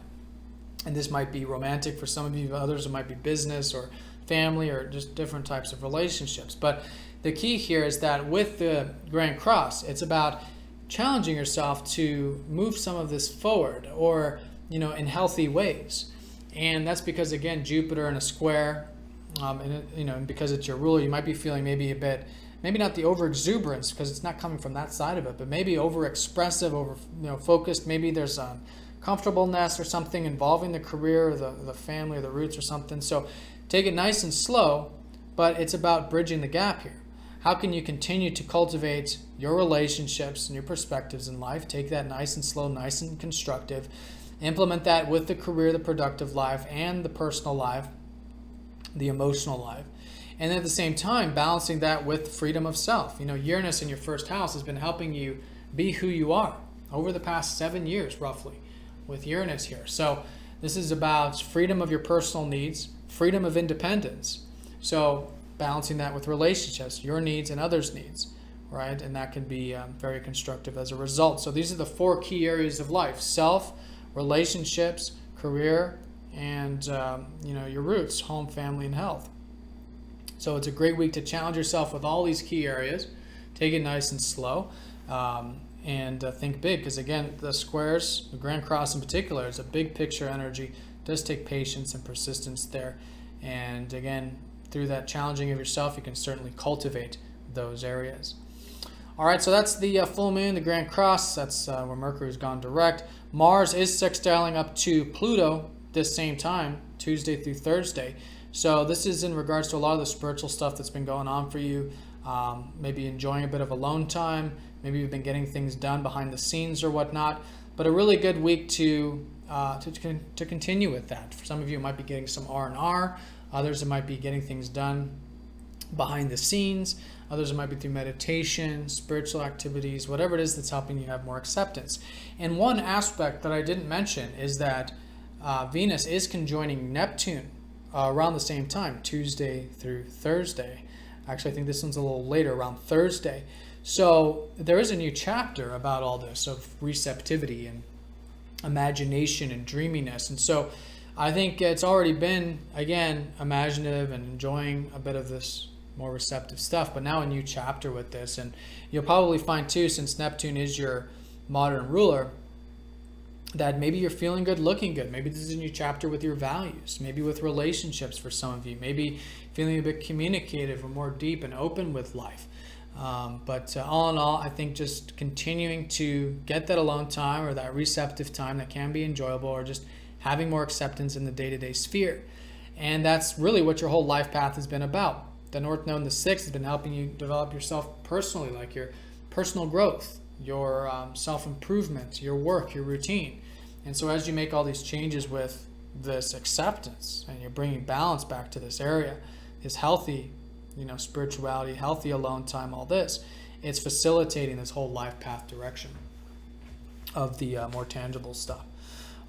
And this might be romantic for some of you, others it might be business or family or just different types of relationships. But the key here is that with the Grand Cross, it's about challenging yourself to move some of this forward or, in healthy ways. And that's because, again, Jupiter in a square, and because it's your ruler, you might be feeling maybe a bit, maybe not the over-exuberance because it's not coming from that side of it, but maybe over-expressive, focused. Maybe there's a comfortableness or something involving the career or the family or the roots or something. So take it nice and slow, but it's about bridging the gap here. How can you continue to cultivate your relationships and your perspectives in life? Take that nice and slow, nice and constructive. Implement that with the career, the productive life, and the personal life, the emotional life. And at the same time, balancing that with freedom of self. Uranus in your first house has been helping you be who you are over the past 7 years, roughly, with Uranus here. So this is about freedom of your personal needs, freedom of independence. So balancing that with relationships, your needs and others' needs, right? And that can be very constructive as a result. So these are the 4 key areas of life: self, relationships, career, and your roots, home, family, and health. So it's a great week to challenge yourself with all these key areas. Take it nice and slow, and think big, because again, the squares, the Grand Cross in particular, is a big picture energy. It does take patience and persistence there. And again, through that challenging of yourself, you can certainly cultivate those areas. All right, so that's the full moon, the Grand Cross. That's where Mercury's gone direct. Mars is sextiling up to Pluto this same time, Tuesday through Thursday. So this is in regards to a lot of the spiritual stuff that's been going on for you. Maybe enjoying a bit of alone time. Maybe you've been getting things done behind the scenes or whatnot. But a really good week to continue with that. For some of you, it might be getting some R&R. Others, it might be getting things done behind the scenes. Others, it might be through meditation, spiritual activities, whatever it is that's helping you have more acceptance. And one aspect that I didn't mention is that Venus is conjoining Neptune around the same time, Tuesday through Thursday. Actually, I think this one's a little later, around Thursday. So there is a new chapter about all this of receptivity and imagination and dreaminess. And so I think it's already been, again, imaginative and enjoying a bit of this more receptive stuff, but now a new chapter with this. And you'll probably find too, since Neptune is your modern ruler, that maybe you're feeling good, looking good. Maybe this is a new chapter with your values, maybe with relationships for some of you, maybe feeling a bit communicative or more deep and open with life. But all in all, I think just continuing to get that alone time or that receptive time that can be enjoyable, or just having more acceptance in the day-to-day sphere. And that's really what your whole life path has been about. The North Node in the 6th has been helping you develop yourself personally, like your personal growth, your self-improvement, your work, your routine. And so as you make all these changes with this acceptance and you're bringing balance back to this area, this healthy, spirituality, healthy alone time, all this, it's facilitating this whole life path direction. of the more tangible stuff.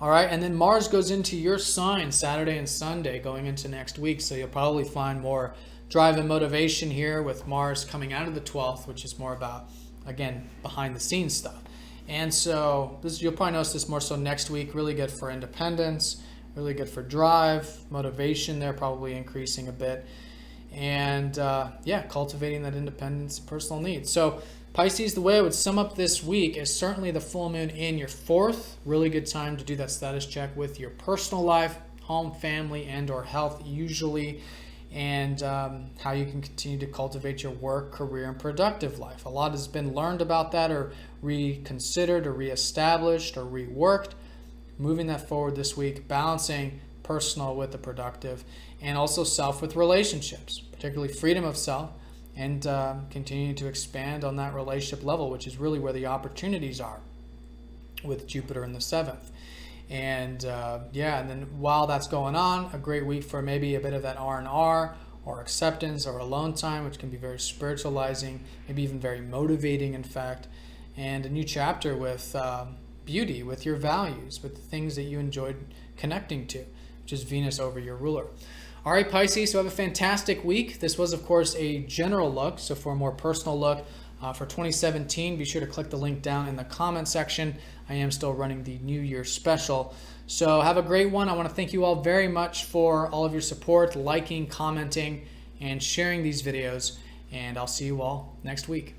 All right, and then Mars goes into your sign Saturday and Sunday going into next week, so you'll probably find more drive and motivation here with Mars coming out of the 12th, which is more about, again, behind the scenes stuff. And so this, you'll probably notice this more so next week. Really good for independence, really good for drive, motivation there probably increasing a bit, and yeah, cultivating that independence and personal needs. So Pisces, the way I would sum up this week is certainly the full moon in your 4th. Really good time to do that status check with your personal life, home, family, and or health usually, and how you can continue to cultivate your work, career, and productive life. A lot has been learned about that or reconsidered or reestablished or reworked. Moving that forward this week, balancing personal with the productive, and also self with relationships, particularly freedom of self, and continuing to expand on that relationship level, which is really where the opportunities are with Jupiter in the 7th. And yeah, and then while that's going on, a great week for maybe a bit of that R&R or acceptance or alone time, which can be very spiritualizing, maybe even very motivating, in fact, and a new chapter with beauty, with your values, with the things that you enjoyed connecting to, which is Venus over your ruler. All right, Pisces, so have a fantastic week. This was, of course, a general look. So for a more personal look for 2017, be sure to click the link down in the comment section. I am still running the New Year special. So have a great one. I want to thank you all very much for all of your support, liking, commenting, and sharing these videos. And I'll see you all next week.